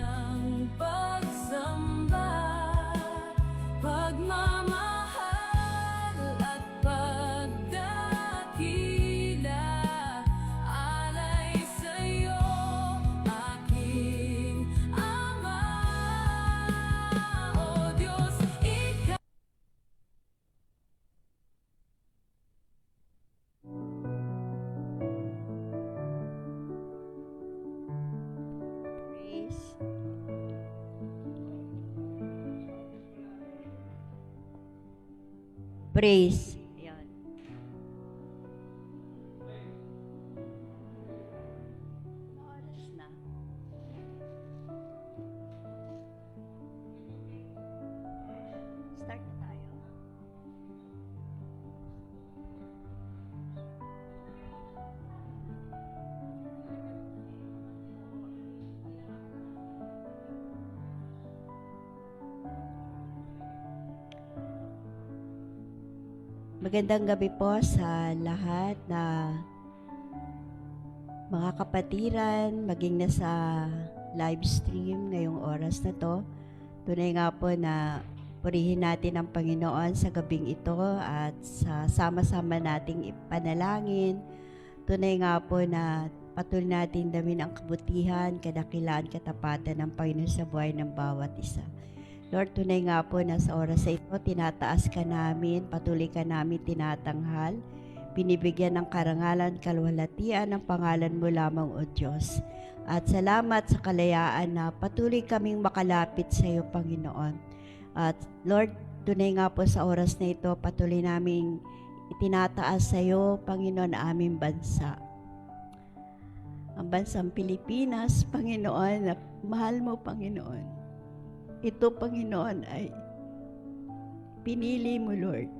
ng pagsamba, pagmamahal at pagdakila, alay sa'yo, aking Ama. O Diyos, Ikaw Praise. Praise. Ayan. Oras na. Start na tayo. Magandang gabi po sa lahat na mga kapatiran, maging nasa live stream ngayong oras na to. Tunay nga po na purihin natin ang Panginoon sa gabing ito at sa sama-sama nating ipanalangin. Tunay nga po na patuloy natin damin ang kabutihan, kadakilaan, katapatan ng Panginoon sa buhay ng bawat isa. Lord, tunay nga po na sa oras na ito, tinataas ka namin, patuloy ka namin tinatanghal, binibigyan ng karangalan, kalwalhatian ng pangalan mo lamang, O Diyos. At salamat sa kalayaan na patuloy kaming makalapit sa iyo, Panginoon. At Lord, tunay nga po sa oras na ito, patuloy naming itinataas sa iyo, Panginoon, aming bansa. Ang bansang Pilipinas, Panginoon, na mahal mo, Panginoon. Ito, Panginoon, ay pinili mo, Lord.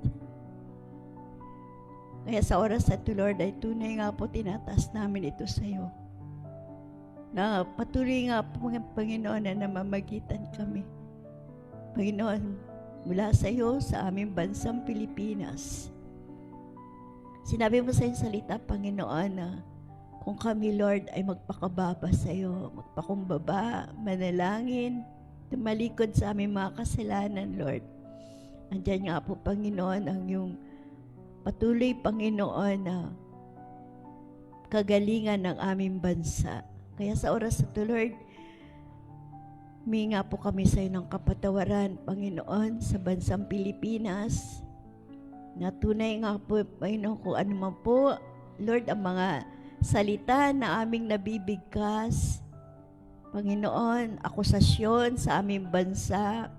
Kaya sa oras na ito, Lord, ay tunay nga po tinataas namin ito sa iyo. Na patuloy nga po, Panginoon, na namamagitan kami. Panginoon, mula sa iyo, sa aming bansang Pilipinas. Sinabi mo sa iyong salita, Panginoon, na kung kami, Lord, ay magpakababa sa iyo, magpakumbaba, manalangin, tumalikod sa aming mga kasalanan, Lord. Andiyan nga po, Panginoon, ang iyong patuloy, Panginoon, na kagalingan ng aming bansa. Kaya sa oras na ito, Lord, huminga po kami sa iyo ng kapatawaran, Panginoon, sa bansang Pilipinas. Na tunay nga po, Panginoon, kung ano man po, Lord, ang mga salita na aming nabibigkas, Panginoon, akusasyon sa aming bansa,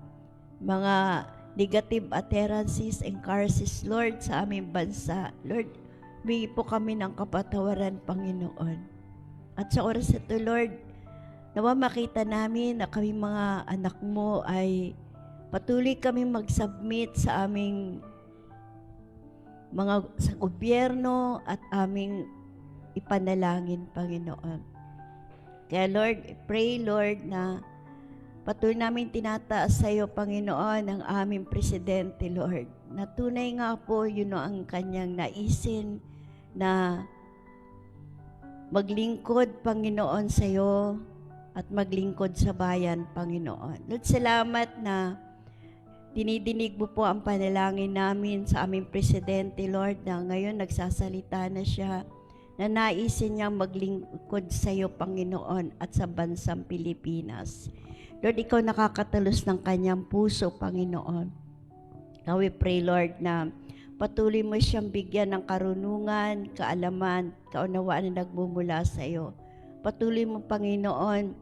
mga negative utterances and curses, Lord, sa aming bansa. Lord, humingi po kami ng kapatawaran, Panginoon. At sa oras ito, Lord, nawa makita namin na kami mga anak mo ay patuloy kami mag-submit sa aming mga sa gobyerno at aming ipanalangin, Panginoon. Kaya Lord, pray Lord na patuloy namin tinataas sa iyo, Panginoon, ang aming presidente, Lord. Na tunay nga po, yun ang kanyang naisin na maglingkod, Panginoon, sa iyo at maglingkod sa bayan, Panginoon. Lord, salamat na dinidinig mo po ang panalangin namin sa aming presidente, Lord, na ngayon nagsasalita na siya na naisin niyang maglingkod sa iyo, Panginoon, at sa bansang Pilipinas. Lord, ikaw nakakatalos ng kanyang puso, Panginoon. Now we pray, Lord, na patuloy mo siyang bigyan ng karunungan, kaalaman, kaunawaan na nagmumula sa iyo. Patuloy mo, Panginoon,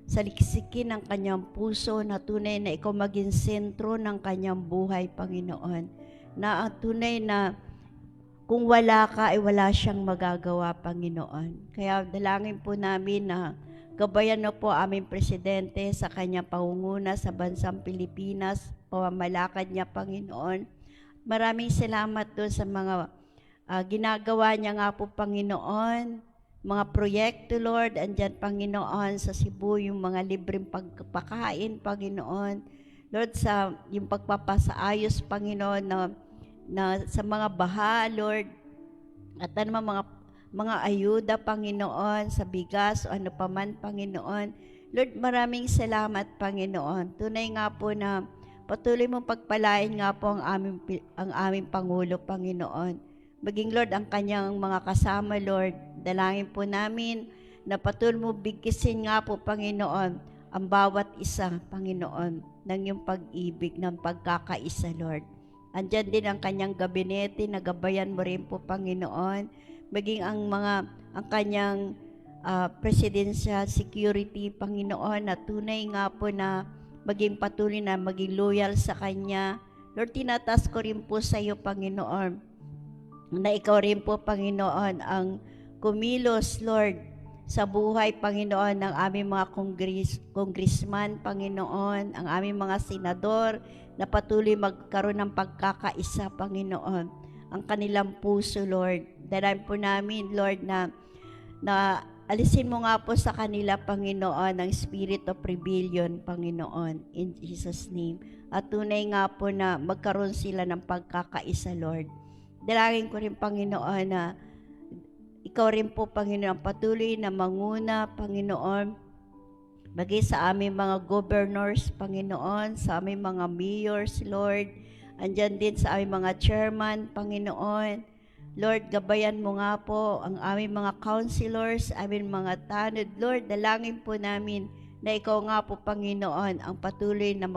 saliksikin ang kanyang puso na tunay na ikaw maging sentro ng kanyang buhay, Panginoon. Na tunay na kung wala ka, ay wala siyang magagawa, Panginoon. Kaya dalangin po namin na gabayan na po aming presidente sa kanyang pangunguna sa bansang Pilipinas, pamamalakad niya, Panginoon. Maraming salamat doon sa mga ginagawa niya nga po, Panginoon. Mga proyekto, Lord, andyan, Panginoon, sa Cebu, yung mga libreng pagpakain, Panginoon. Lord, sa yung pagpapasaayos, Panginoon, na sa mga baha, Lord, at ano mga ayuda, Panginoon, sa bigas o ano paman, Panginoon. Lord, maraming salamat, Panginoon. Tunay nga po na patuloy mong pagpalain nga po ang aming Pangulo, Panginoon. Maging, Lord, ang kanyang mga kasama, Lord. Dalangin po namin na patuloy mo bigkisin nga po, Panginoon, ang bawat isa, Panginoon, ng iyong pag-ibig, ng pagkakaisa, Lord. Andyan din ang kanyang gabinete, nagabayan mo rin po, Panginoon. Maging ang kanyang presidential security, Panginoon, na tunay nga po na maging patuloy na maging loyal sa Kanya. Lord, tinatas ko rin po sa iyo, Panginoon, na ikaw rin po, Panginoon, ang kumilos, Lord, sa buhay, Panginoon, ng aming mga congressman, Panginoon, ang aming mga senador, na patuloy magkaroon ng pagkakaisa, Panginoon, ang kanilang puso, Lord. Dalangin po namin, Lord, na alisin mo nga po sa kanila, Panginoon, ang spirit of rebellion, Panginoon, in Jesus' name. At tunay nga po na magkaroon sila ng pagkakaisa, Lord. Dalangin ko rin, Panginoon, na ikaw rin po, Panginoon, patuloy na manguna, Panginoon, bagay sa aming mga governors, Panginoon, sa aming mga mayors, Lord. Andyan din sa aming mga chairman, Panginoon. Lord, gabayan mo nga po ang aming mga counselors, aming mga tanod. Lord, dalangin po namin na ikaw nga po, Panginoon, ang patuloy na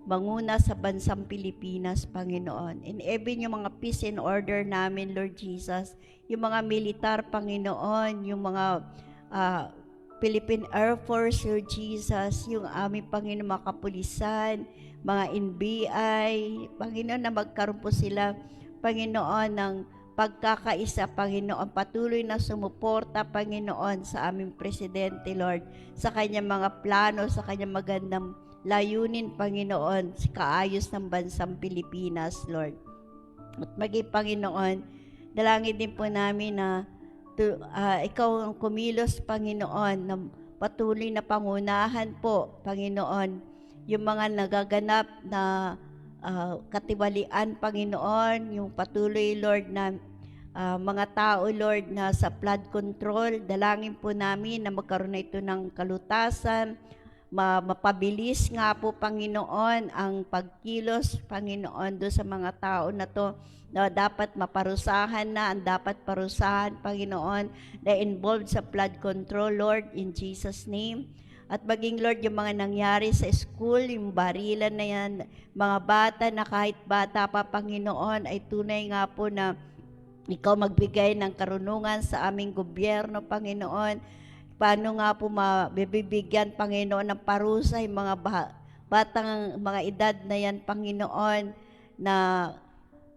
manguna sa bansang Pilipinas, Panginoon. And even yung mga peace and order namin, Lord Jesus, yung mga militar, Panginoon, yung mga Philippine Air Force, Lord Jesus, yung aming Panginoon, mga kapulisan, mga NBI, Panginoon, na magkaroon po sila, Panginoon, ng pagkakaisa, Panginoon, patuloy na sumuporta, Panginoon, sa aming Presidente, Lord, sa kanyang mga plano, sa kanyang magandang layunin, Panginoon, sa kaayos ng bansang Pilipinas, Lord. At maging, Panginoon, dalangin din po namin na ikaw ang kumilos, Panginoon, na patuloy na pangunahan po, Panginoon, yung mga nagaganap na katiwalian, Panginoon, yung patuloy, Lord, na mga tao, Lord, na sa flood control. Dalangin po namin na magkaroon na ito ng kalutasan, mapabilis nga po, Panginoon, ang pagkilos, Panginoon, doon sa mga tao na to, na dapat maparusahan na, ang dapat parusahan, Panginoon, na involved sa flood control, Lord, in Jesus' name. At maging, Lord, yung mga nangyari sa school, yung barilan na yan, mga bata na kahit bata pa, Panginoon, ay tunay nga po na ikaw magbigay ng karunungan sa aming gobyerno, Panginoon. Paano nga po mabibigyan, Panginoon, ng parusa yung mga batang mga edad na yan, Panginoon, na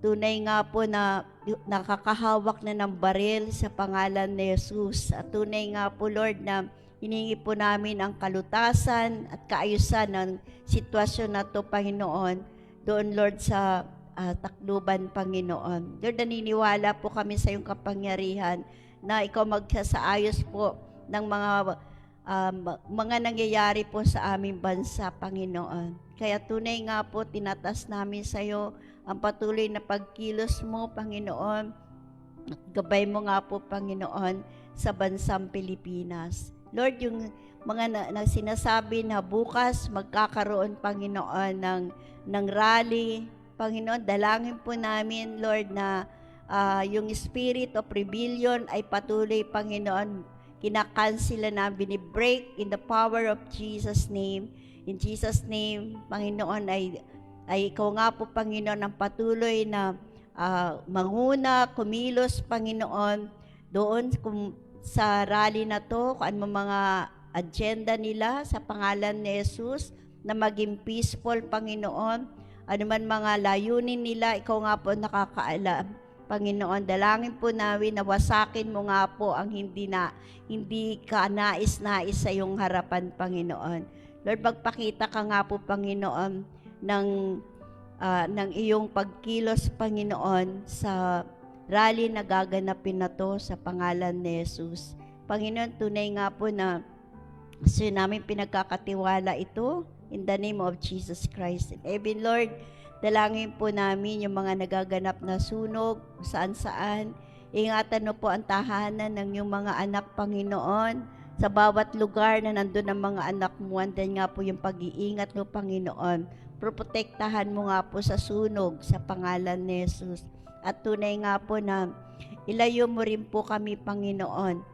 tunay nga po na nakakahawak na ng baril sa pangalan ni Jesus. At tunay nga po, Lord, na hiningi po namin ang kalutasan at kaayusan ng sitwasyon na to, Panginoon, doon, Lord, sa Tacloban, Panginoon. Lord, naniniwala po kami sa iyong kapangyarihan na ikaw magsasaayos po ng mga nangyayari po sa aming bansa, Panginoon. Kaya tunay nga po, tinatas namin sa iyo ang patuloy na pagkilos mo, Panginoon. At gabay mo nga po, Panginoon, sa bansang Pilipinas. Lord, yung mga sinasabi na bukas magkakaroon, Panginoon, ng rally, Panginoon, dalangin po namin, Lord, na yung spirit of rebellion ay patuloy, Panginoon, kinakansela na, binibreak in the power of Jesus' name. In Jesus' name, Panginoon, ay ikaw nga po, Panginoon, ang patuloy na manguna, kumilos, Panginoon, doon sa rally na to, kung ano mga agenda nila sa pangalan ni Jesus, na maging peaceful, Panginoon. Ano man mga layunin nila, ikaw nga po nakakaalam. Panginoon, dalangin po namin na wasakin mo nga po ang hindi ka nais-nais sa iyong harapan, Panginoon. Lord, magpakita ka nga po, Panginoon, ng iyong pagkilos, Panginoon, sa rally na gaganapin na to sa pangalan ni Jesus. Panginoon, tunay nga po na gusto namin pinagkakatiwala ito in the name of Jesus Christ. And even, Lord, dalangin po namin yung mga nagaganap na sunog, saan-saan. Ingatan mo po ang tahanan ng iyong mga anak, Panginoon, sa bawat lugar na nandun ang mga anak mo, andyan nga po yung pag-iingat mo, Panginoon. Protektahan mo nga po sa sunog sa pangalan ni Jesus. At tunay nga po na ilayo mo rin po kami, Panginoon.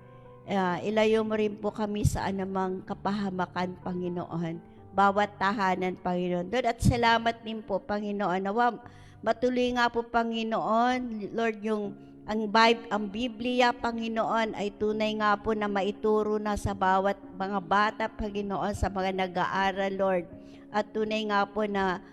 Ilayo mo rin po kami sa anumang kapahamakan, Panginoon. Bawat tahanan, Panginoon. Lord, at salamat din po, Panginoon. Nawa, matuloy nga po, Panginoon, Lord, ang Biblia, Panginoon, ay tunay nga po na maituro na sa bawat mga bata, Panginoon, sa mga nag-aaral, Lord. At tunay nga po na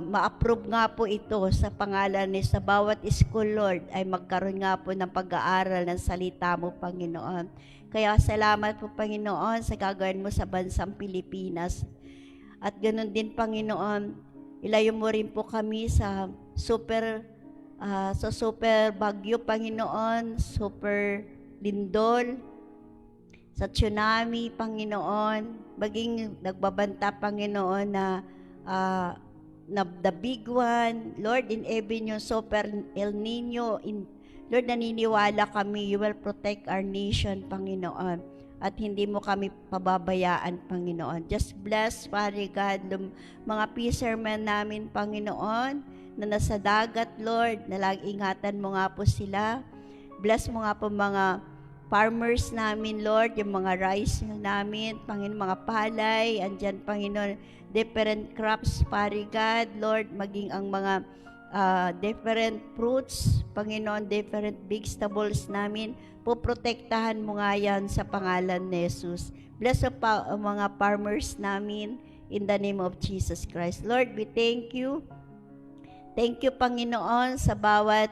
ma-approve nga po ito sa pangalan ni sa bawat school, Lord, ay magkaroon nga po ng pag-aaral ng salita mo, Panginoon. Kaya salamat po, Panginoon, sa gagawin mo sa bansang Pilipinas. At ganoon din, Panginoon, ilayo mo rin po kami sa super bagyo, Panginoon, super lindol, sa tsunami, Panginoon, maging nagbabanta, Panginoon, na the big one, Lord, in even yung super El Nino, Lord, naniniwala kami, you will protect our nation, Panginoon, at hindi mo kami pababayaan, Panginoon. Just bless, Father God, mga fishermen namin, Panginoon, na nasa dagat, Lord, na ingatan mo nga po sila. Bless mo nga po mga farmers namin, Lord, yung mga rice namin, Panginoon, mga palay, andyan, Panginoon, different crops, Father God, Lord, maging ang mga different fruits, Panginoon, different vegetables namin, poprotektahan mo nga yan sa pangalan ni Jesus. Bless ang mga farmers namin in the name of Jesus Christ. Lord, we thank you. Thank you, Panginoon, sa bawat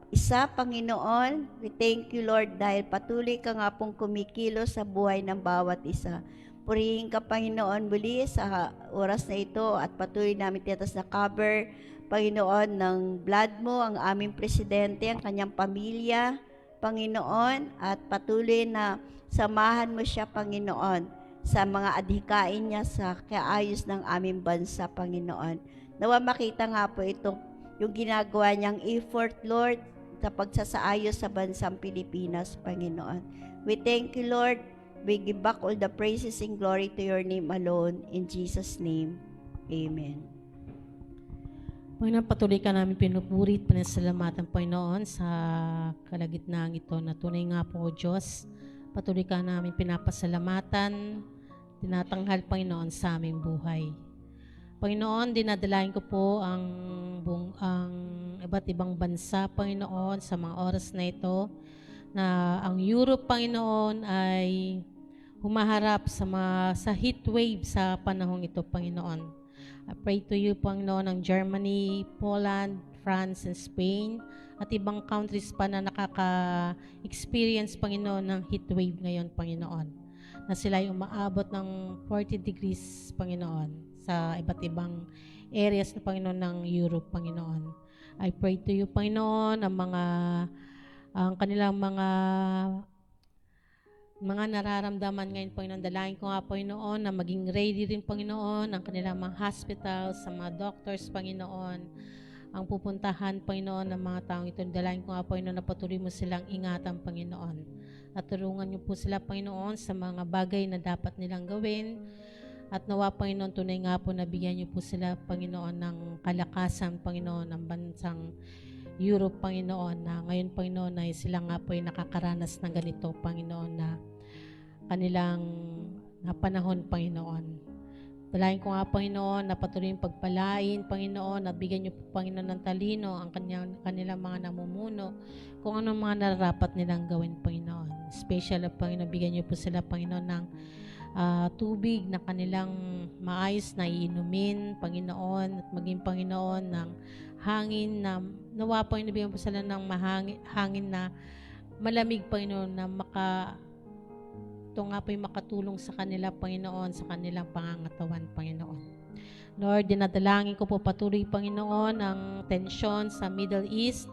isa, Panginoon. We thank you, Lord, dahil patuloy ka nga pong kumikilos sa buhay ng bawat isa. Purihin ka, Panginoon, muli sa oras na ito at patuloy namin tiyatas na cover, Panginoon, ng blood mo, ang aming presidente, ang kanyang pamilya, Panginoon, at patuloy na samahan mo siya, Panginoon, sa mga adhikain niya sa kaayos ng aming bansa, Panginoon. Nawa makita nga po ito, yung ginagawa niyang effort, Lord, sa pagsasaayos sa bansang Pilipinas, Panginoon. We thank you, Lord. We give back all the praises and glory to your name alone. In Jesus' name, amen. Panginoon, patuloy ka namin pinupuri at pinasalamatan, Panginoon, sa kalagitnaan ito na tunay nga po, Diyos. Patuloy ka namin pinapasalamatan, tinatanghal, Panginoon, sa aming buhay. Panginoon, dinadalain ko po ang iba't ibang bansa, Panginoon, sa mga oras na ito, na ang Europe, Panginoon, ay humaharap sa heat wave sa panahong ito, Panginoon. I pray to you, Panginoon, ng Germany, Poland, France, and Spain, at ibang countries pa na nakaka-experience, Panginoon, ng heat wave ngayon, Panginoon, na sila ay umaabot ng 40 degrees, Panginoon, sa iba't ibang areas na, Panginoon, ng Europe, Panginoon. I pray to you, Panginoon, ang kanilang mga nararamdaman ngayon, Panginoon. Dalangin ko nga, Panginoon, na maging ready rin, Panginoon, ang kanilang mga hospitals, sa mga doctors, Panginoon, ang pupuntahan, Panginoon, ng mga taong ito. Dalangin ko nga, Panginoon, na patuloy mo silang ingatan, Panginoon. At tulungan niyo po sila, Panginoon, sa mga bagay na dapat nilang gawin. At nawa, Panginoon, tunay nga po na bigyan niyo po sila, Panginoon, ng kalakasan, Panginoon, ng bansang Europe, Panginoon, na ngayon, Panginoon, ay sila nga po ay nakakaranas ng ganito, Panginoon, na kanilang panahon, Panginoon. Dalangin ko nga, Panginoon, na patuloy yung pagpalain, Panginoon, at bigyan niyo po, Panginoon, ng talino ang kanilang mga namumuno, kung anong mga nararapat nilang gawin, Panginoon. Special, Panginoon, bigyan niyo po sila, Panginoon, ng tubig na kanilang maayos na iinumin, Panginoon, at maging, Panginoon, ng hangin na nawa, Panginoon, bigyan po sila ng hangin na malamig, Panginoon, na ito nga po yung makatulong sa kanila, Panginoon, sa kanilang pangangatawan, Panginoon. Lord, dinadalangin ko po patuloy, Panginoon, ang tensyon sa Middle East.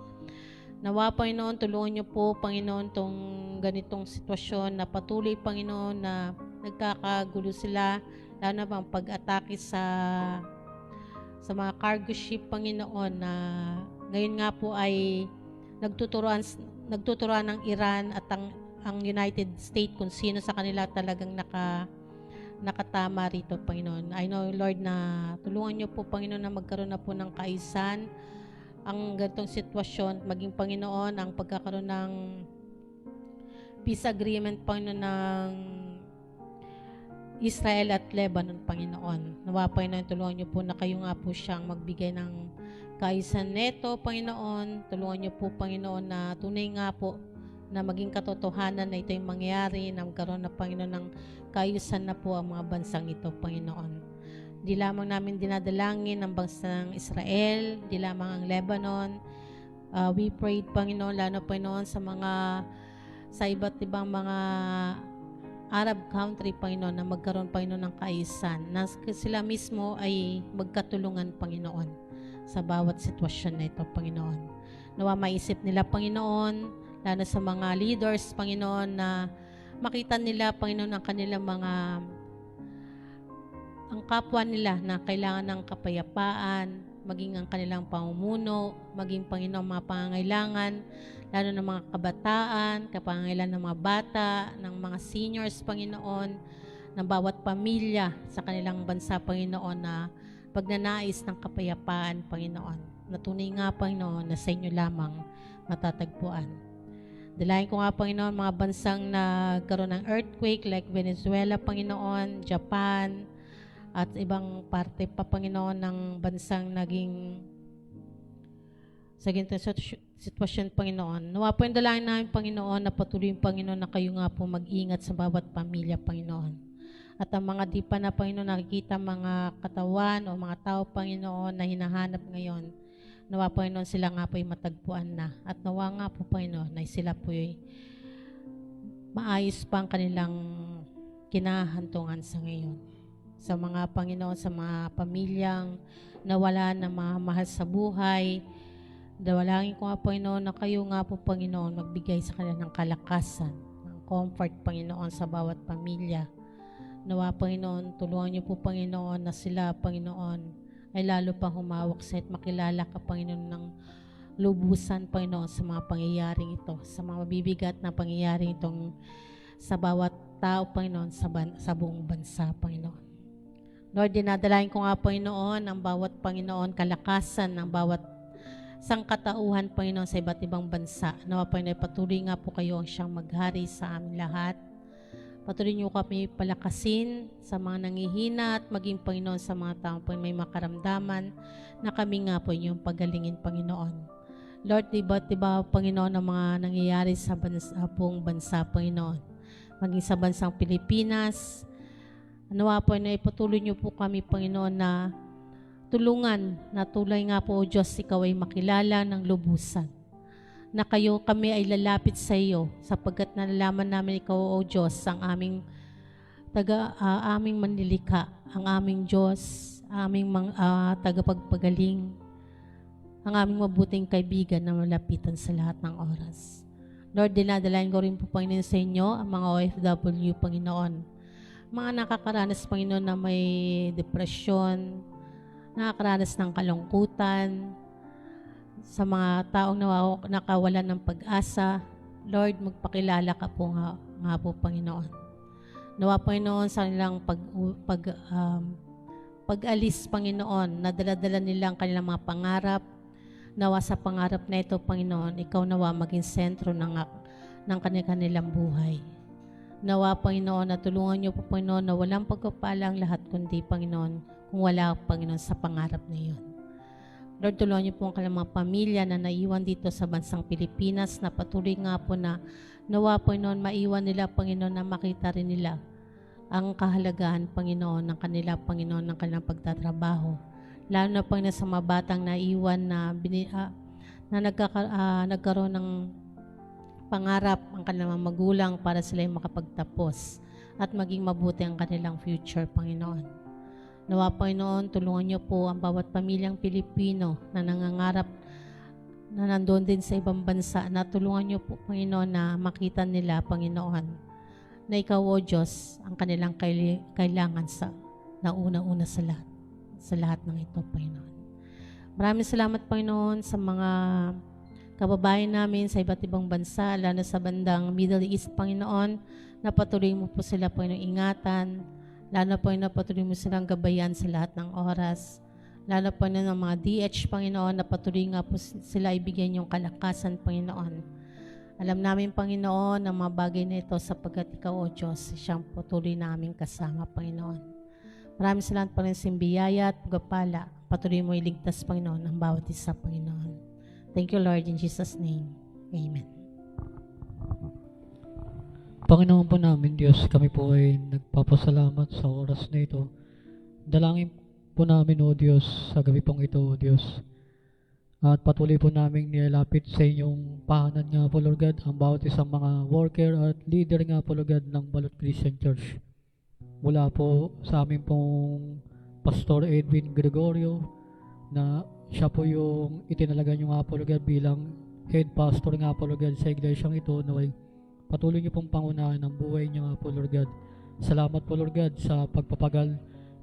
Nawa, Panginoon, tulungan niyo po, Panginoon, tong ganitong sitwasyon na patuloy, Panginoon, na nagkakagulo sila, lalo na bang pag-atake sa mga cargo ship, Panginoon, na ngayon nga po ay nagtuturuan ng Iran at ang ang United States kung sino sa kanila talagang nakatama rito, Panginoon. I know, Lord, na tulungan niyo po, Panginoon, na magkaroon na po ng kaayusan ang ganitong sitwasyon, maging, Panginoon, ang pagkakaroon ng peace agreement, Panginoon, ng Israel at Lebanon, Panginoon. Nawa, Panginoon, tulungan niyo po na kayo nga po siyang magbigay ng kaayusan neto, Panginoon. Tulungan niyo po, Panginoon, na tunay nga po na maging katotohanan na ito yung mangyari, na magkaroon na, Panginoon, ng kaayusan na po ang mga bansang ito, Panginoon. Di lamang namin dinadalangin ang bansang Israel, di lamang ang Lebanon. We prayed, Panginoon, lalo, Panginoon, sa iba't ibang mga Arab country, Panginoon, na magkaroon, Panginoon, ng kaayusan, na sila mismo ay magkatulungan, Panginoon, sa bawat sitwasyon na ito, Panginoon. Nawa maisip nila, Panginoon, lalo sa mga leaders, Panginoon, na makita nila, Panginoon, ang kanilang ang kapwa nila na kailangan ng kapayapaan, maging ang kanilang pamumuno, maging, Panginoon, mga pangangailangan, lalo ng mga kabataan, kapangangailangan ng mga bata, ng mga seniors, Panginoon, ng bawat pamilya sa kanilang bansa, Panginoon, na pagnanais ng kapayapaan, Panginoon. Na tunay nga, Panginoon, na sa inyo lamang matatagpuan. Dalayan ko nga, Panginoon, mga bansang nagkaroon ng earthquake like Venezuela, Panginoon, Japan, at ibang parte pa, Panginoon, ng bansang naging sa ganitong sitwasyon, Panginoon. Nawa po yung dalangin namin, Panginoon, na patuloy yung, Panginoon, na kayo nga po mag-ingat sa bawat pamilya, Panginoon. At ang mga di pa na, Panginoon, nakikita mga katawan o mga tao, Panginoon, na hinahanap ngayon, nawa, Panginoon, sila nga po yung matagpuan na. At nawa nga po, Panginoon, na sila po yung maayos pa ang kanilang kinahantungan sa ngayon. Sa mga, Panginoon, sa mga pamilyang nawala ng mga mahal sa buhay, dawalangin ko nga, Panginoon, na kayo nga po, Panginoon, magbigay sa kanila ng kalakasan, ng comfort, Panginoon, sa bawat pamilya. Nawa, Panginoon, tulungan niyo po, Panginoon, na sila, Panginoon, ay lalo pang humawak sa at makilala ka, Panginoon, ng lubusan, Panginoon, sa mga pangyayaring ito, sa mga mabibigat na pangyayaring itong sa bawat tao, Panginoon, sa buong bansa, Panginoon. Lord, dinadalain ko nga, Panginoon, ang bawat, Panginoon, kalakasan ng bawat sangkatauhan, Panginoon, sa iba't ibang bansa. Nawa, Panginoon, patuloy nga po kayo ang siyang maghari sa amin lahat. Patuloy niyo kami palakasin sa mga nangihina at maging, Panginoon, sa mga taong may makaramdaman na kami nga po yung pagalingin, Panginoon. Lord, iba't iba, Panginoon, ang mga nangyayari sa buong bansa, Panginoon. Maging sa bansang Pilipinas, nawa po na ipatuloy niyo po kami, Panginoon, na tulungan na tulay nga po, O Diyos, ikaw ay makilala ng lubusan. Na kami ay lalapit sa iyo sapagkat nalalaman namin ikaw, O Diyos, ang aming aming manlilika, ang aming Diyos, aming tagapagpagaling, ang aming mabuting kaibigan na malapitan sa lahat ng oras. Lord, dinadalain ko rin po, Panginoon, sa inyo ang mga OFW, Panginoon. Mga nakakaranas, Panginoon, na may depresyon, nakakaranas ng kalungkutan, sa mga taong nakawalan ng pag-asa. Lord, magpakilala ka po nga po, Panginoon. Nawa, Panginoon, sa nilang pag-alis, Panginoon, na dala-dala nilang kanilang mga pangarap. Nawa sa pangarap na ito, Panginoon, ikaw nawa maging sentro ng kanilang buhay. Nawa, Panginoon, na tulungan niyo po, Panginoon, na walang pagpapala ang lahat, kundi, Panginoon, kung wala, Panginoon, sa pangarap na iyon. Lord, tulungan niyo po ang kanilang mga pamilya na naiwan dito sa bansang Pilipinas, na patuloy nga po na nawa, Panginoon, maiwan nila, Panginoon, na makita rin nila ang kahalagahan, Panginoon, ng kanila, Panginoon, ng kanilang pagtatrabaho. Lalo na, Panginoon, sa mga batang naiwan na nagkaroon ng pangarap ang kanilang magulang para sila ay makapagtapos at maging mabuti ang kanilang future, Panginoon. Nawa, Panginoon, tulungan niyo po ang bawat pamilyang Pilipino na nangangarap na nandoon din sa ibang bansa, na tulungan niyo po, Panginoon, na makita nila, Panginoon, na ikaw, O Diyos, ang kanilang kailangan na una-una sa lahat ng ito, Panginoon. Maraming salamat, Panginoon, sa mga kababayan namin sa iba't ibang bansa, lalo sa bandang Middle East, Panginoon, na patuloy mo po sila, Panginoon, ingatan, lalo po na patuloy mo silang gabayan sa lahat ng oras. Lalo po na ng mga DH, Panginoon, na patuloy nga po sila ibigyan yung kalakasan, Panginoon. Alam namin, Panginoon, ang mga bagay na ito sapagkat Ikaw, O Diyos, siyang patuloy namin kasama, Panginoon. Maraming salamat, Panginoon, sa biyaya at pagpapala. Patuloy mo iligtas, Panginoon, ang bawat isa, Panginoon. Thank you, Lord, in Jesus' name. Amen. Panginoon po namin Diyos, kami po ay nagpapasalamat sa oras na ito. Dalangin po namin, O Diyos, sa gabi pong ito, O Diyos. At patuloy po namin nilalapit sa inyong pahanan nga po, Lord God, ang bawat isang mga worker at leader nga po, Lord God, ng Balot Christian Church. Mula po sa amin pong Pastor Edwin Gregorio, na siya po yung itinalaga nyo nga po, Lord God, bilang head pastor nga po, Lord God, sa iglesyang ito, naway patuloy niyo pong pangunahan ng buhay niyo nga po, Lord God. Salamat po, Lord God, sa pagpapagal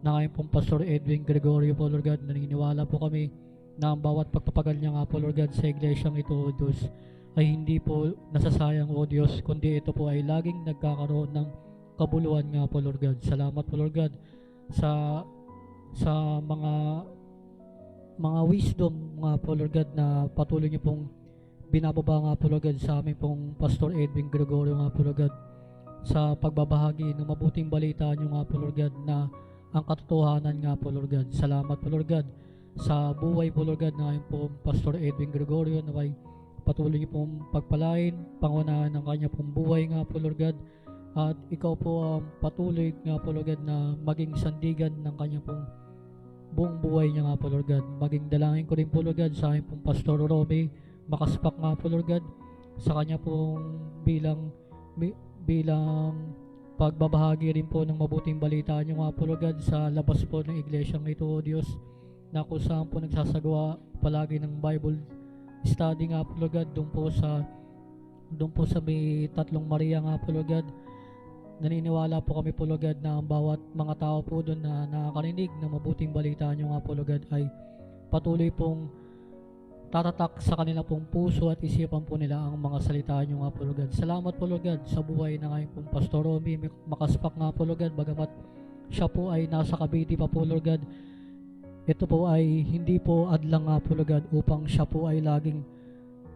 na ngayon pong Pastor Edwin Gregorio po, Lord God. Naniniwala po kami na ang bawat pagpapagal niya nga po, Lord God, sa iglesyang ito, O Diyos, ay hindi po nasasayang, O Diyos, kundi ito po ay laging nagkakaroon ng kabuluhan nga po, Lord God. Salamat po, Lord God, sa mga wisdom nga po, Lord God, na patuloy niyo pong binababa nga po, Lord God, sa amin pong Pastor Edwin Gregorio nga po, Lord God, sa pagbabahagi ng mabuting balita niyo nga po, Lord God, na ang katotohanan nga po, Lord God. Salamat po, Lord God, sa buhay po, Lord God, na ngayon po Pastor Edwin Gregorio, na may patuloy niyo pong pagpalain, pangunahan ng kanya pong buhay nga po, Lord God, at ikaw po ang patuloy nga po, Lord God, na maging sandigan ng kanya pong buong buhay niya nga po, Lord God. Maging dalangin ko rin po, Lord God, sa aking pong Pastor Romy Makaspak nga po, Lord God, sa kanya pong bilang pagbabahagi rin po ng mabuting balita niyo nga po, Lord God, sa labas po ng iglesyang ito, O Diyos, na kung saan po nagsasagawa palagi ng Bible study nga po, Lord God, doon po sa may Tatlong Maria nga po, Lord God. Naniniwala po kami po, Lord God, na ang bawat mga tao po doon na nakakarinig ng mabuting balita niyo nga po, Lord God, ay patuloy pong tatatak sa kanila pong puso at isipan po nila ang mga salita niyo nga po, Lord God. Salamat po, Lord God, sa buhay na ngayon pong Pastor Romy Makaspak nga po, Lord God, bagamat siya po ay nasa Cavite pa po, Lord God. Ito po ay hindi po adlang nga po, Lord God, upang siya po ay laging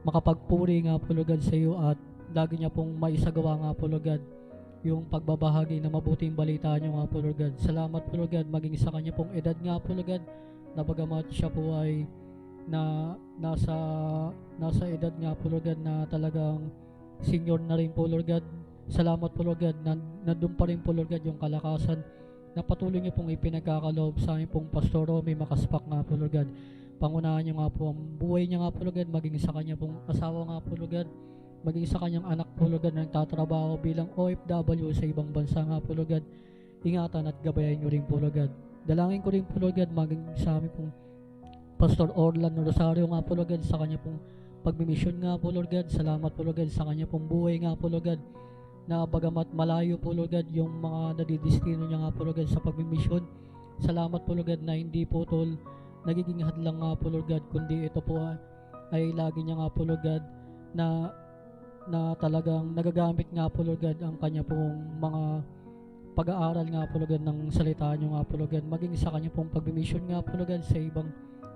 makapagpuri nga po, Lord God, sa iyo at lagi niya pong maisagawa nga po, Lord God, yung pagbabahagi ng mabuting balita niyo nga po, Lord God. Salamat po, Lord God, maging sa kanya pong edad nga po, Lord God, na bagamat siya po ay nasa edad nga po, Lord God, na talagang senior na rin po, Lord God. Salamat po, Lord God, na nandun pa rin po, Lord God, yung kalakasan na patuloy niyo pong ipinagkakaloob sa amin pong Pastor Romy Makaspak nga po, Lord God. Pangunahan niyo nga po ang buhay niya nga po, Lord God, maging sa kanya pong asawa nga po, Lord God, maging sa kanyang anak po, Lord God, na nagtatrabaho bilang OFW sa ibang bansa nga po, Lord God. Ingatan at gabayan niyo rin po, Lord God. Dalangin ko rin po, Lord God, maging sa amin pong Pastor Orlan Rosario nga po, Lord God, sa kanya pong pagmimisyon nga po, Lord God. Salamat po, Lord God, sa kanya pong buhay nga po, Lord God, na bagamat malayo po, Lord God, yung mga nadidistino niya nga po, Lord God, sa pagmimisyon. Salamat po, Lord God, na hindi po tol nagiging hadlang nga po, Lord God, kundi ito po ay lagi niya nga po, Lord God, na talagang nagagamit nga po, Lord God, ang kanya pong mga pag-aaral nga po, Lord God, ng salita niyo nga po, Lord God, maging sa kanya pong pagmimisyon nga po, Lord God, sa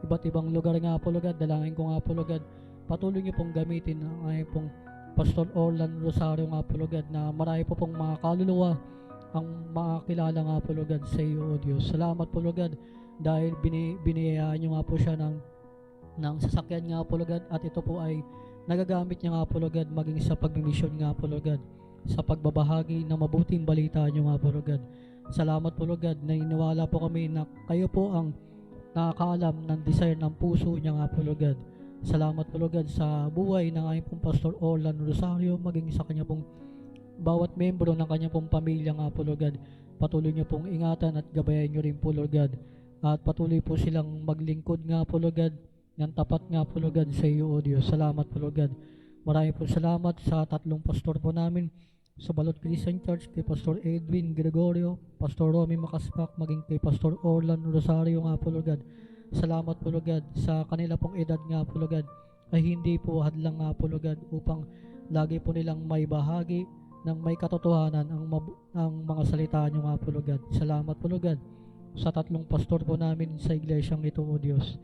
iba't ibang lugar nga po, Lord God. Dalangin ko nga po, Lord God, patuloy niyo pong gamitin ang ay pong Pastor Orlan Rosario nga po, Lord God, na marami po pong mga kaluluwa ang makakilala nga po, Lord God, sa iyo, O Diyos. Salamat po, Lord God, dahil biniyayaan niyo nga po siya ng sasakyan nga po, Lord God, at ito po ay nagagamit niya nga po, Lord God, maging sa pagmimisyon nga po, Lord God, sa pagbabahagi ng mabuting balita niyo nga po, Lord God. Salamat po, Lord God, naniniwala po kami na kayo po ang nakakaalam ng desire ng puso niya nga po, Lord God. Salamat po, Lord God, sa buhay ng aming pong Pastor Orlan Rosario, maging sa kanya pong bawat membro ng kanya pong pamilya nga po, Lord God. Patuloy niyo pong ingatan at gabayan niyo rin po, Lord God. At patuloy po silang maglingkod nga po, Lord God, ng tapat nga po, Lord God, sa iyo, O Diyos. Salamat po, Lord God. Marami po salamat sa tatlong pastor po namin sa Balot Christian Church, kay Pastor Edwin Gregorio, Pastor Romy Makaspak, maging kay Pastor Orlan Rosario nga po, Lord God. Salamat po, Lord God, sa kanila pong edad nga po, Lord God, ay hindi po hadlang nga po Lord God upang lagi po nilang may bahagi ng may katotohanan ang mga salita nyo nga po Lord God. Salamat po Lord God sa tatlong pastor po namin sa iglesyang ito o Diyos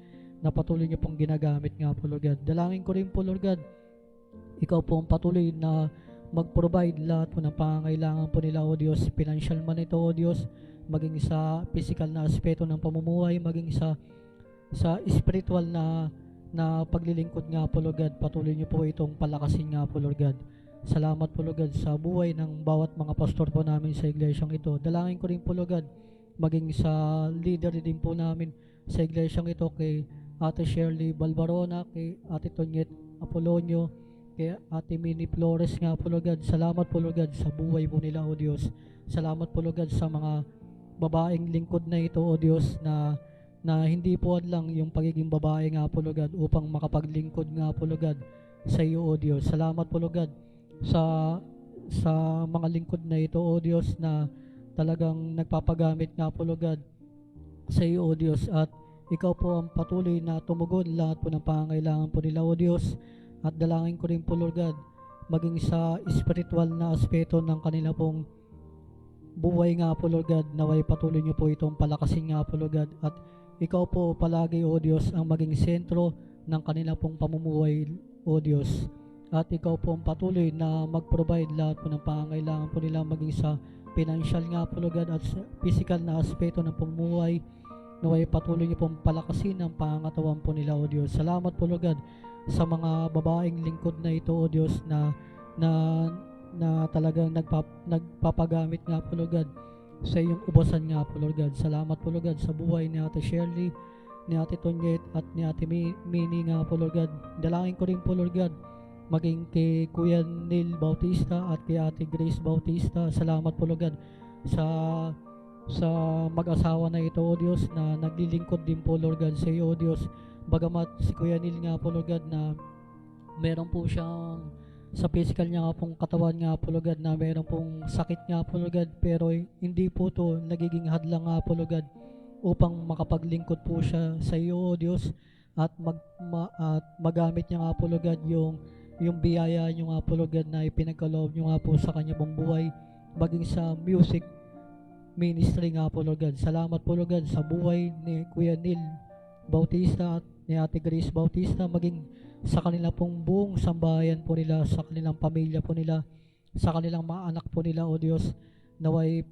na patuloy nyo pong ginagamit nga po Lord God. Dalangin ko rin po Lord God, ikaw po ang patuloy na mag-provide lahat po ng pangangailangan po nila o Diyos, financial man ito o Diyos, maging sa physical na aspeto ng pamumuhay, maging sa spiritual na paglilingkod nga po Lord God. Patuloy niyo po itong palakasin nga po Lord God. Salamat po Lord God sa buhay ng bawat mga pastor po namin sa iglesyang ito. Dalangin ko rin po Lord God, maging sa leader din po namin sa iglesyang ito, kay Ate Shirley Balbarona, kay Ate Tonyet Apolonio, kay Ate Minnie Flores nga po Lord God. Salamat po Lord God sa buhay po nila o Diyos. Salamat po Lord God sa mga babaeng lingkod na ito o Diyos na hindi po lang yung pagiging babae nga po Lord God upang makapaglingkod nga po Lord God sa iyo o Diyos. Salamat po Lord God sa mga lingkod na ito o Diyos na talagang nagpapagamit nga po Lord God sa iyo o Diyos, at ikaw po ang patuloy na tumugon lahat po ng pangangailangan po nila o Diyos. At dalangin ko rin po Lord God, maging sa spiritual na aspeto ng kanila pong buhay nga po Lord God, naway patuloy niyo po itong palakasin nga po Lord God, at ikaw po palagi o Diyos ang maging sentro ng kanila pong pamumuhay o Diyos. At ikaw po ang patuloy na mag-provide lahat po ng pangangailangan po nila, maging sa financial nga po Lord God at sa physical na aspeto ng pamumuhay, naway patuloy niyo pong palakasin ang pangangatawan po nila o Diyos. Salamat po Lord God sa mga babaeng lingkod na ito o Diyos na talagang nagpapagamit nga po Lord God sa iyong ubasan nga po Lord God. Salamat po Lord God sa buhay ni Ate Shirley, ni Ate Tonyet at ni Ate Minnie nga po Lord God. Dalangin ko rin po Lord God, maging kay Kuya Neil Bautista at kay Ate Grace Bautista. Salamat po Lord God sa mag-asawa na ito o Diyos na naglilingkod din po Lord God sa iyo o Diyos. Bagamat si Kuya Neil nga po Lord God na meron po siyang sa physical niya nga pong katawan nga po Lord God na meron pong sakit nga po Lord God, pero hindi po to nagiging hadlang nga po Lord God upang makapaglingkod po siya sa iyo o Diyos, at magamit niya nga po Lord God yung biyaya niyo nga po Lord God na ipinagkaloob niyo nga po sa kanya pong buhay, maging sa music ministry nga po Lord God. Salamat po Lord God sa buhay ni Kuya Neil Bautista at ni Ate Grace Bautista, maging sa kanila pong buong sambahayan po nila, sa kanilang pamilya po nila, sa kanilang mga anak po nila o Diyos, naway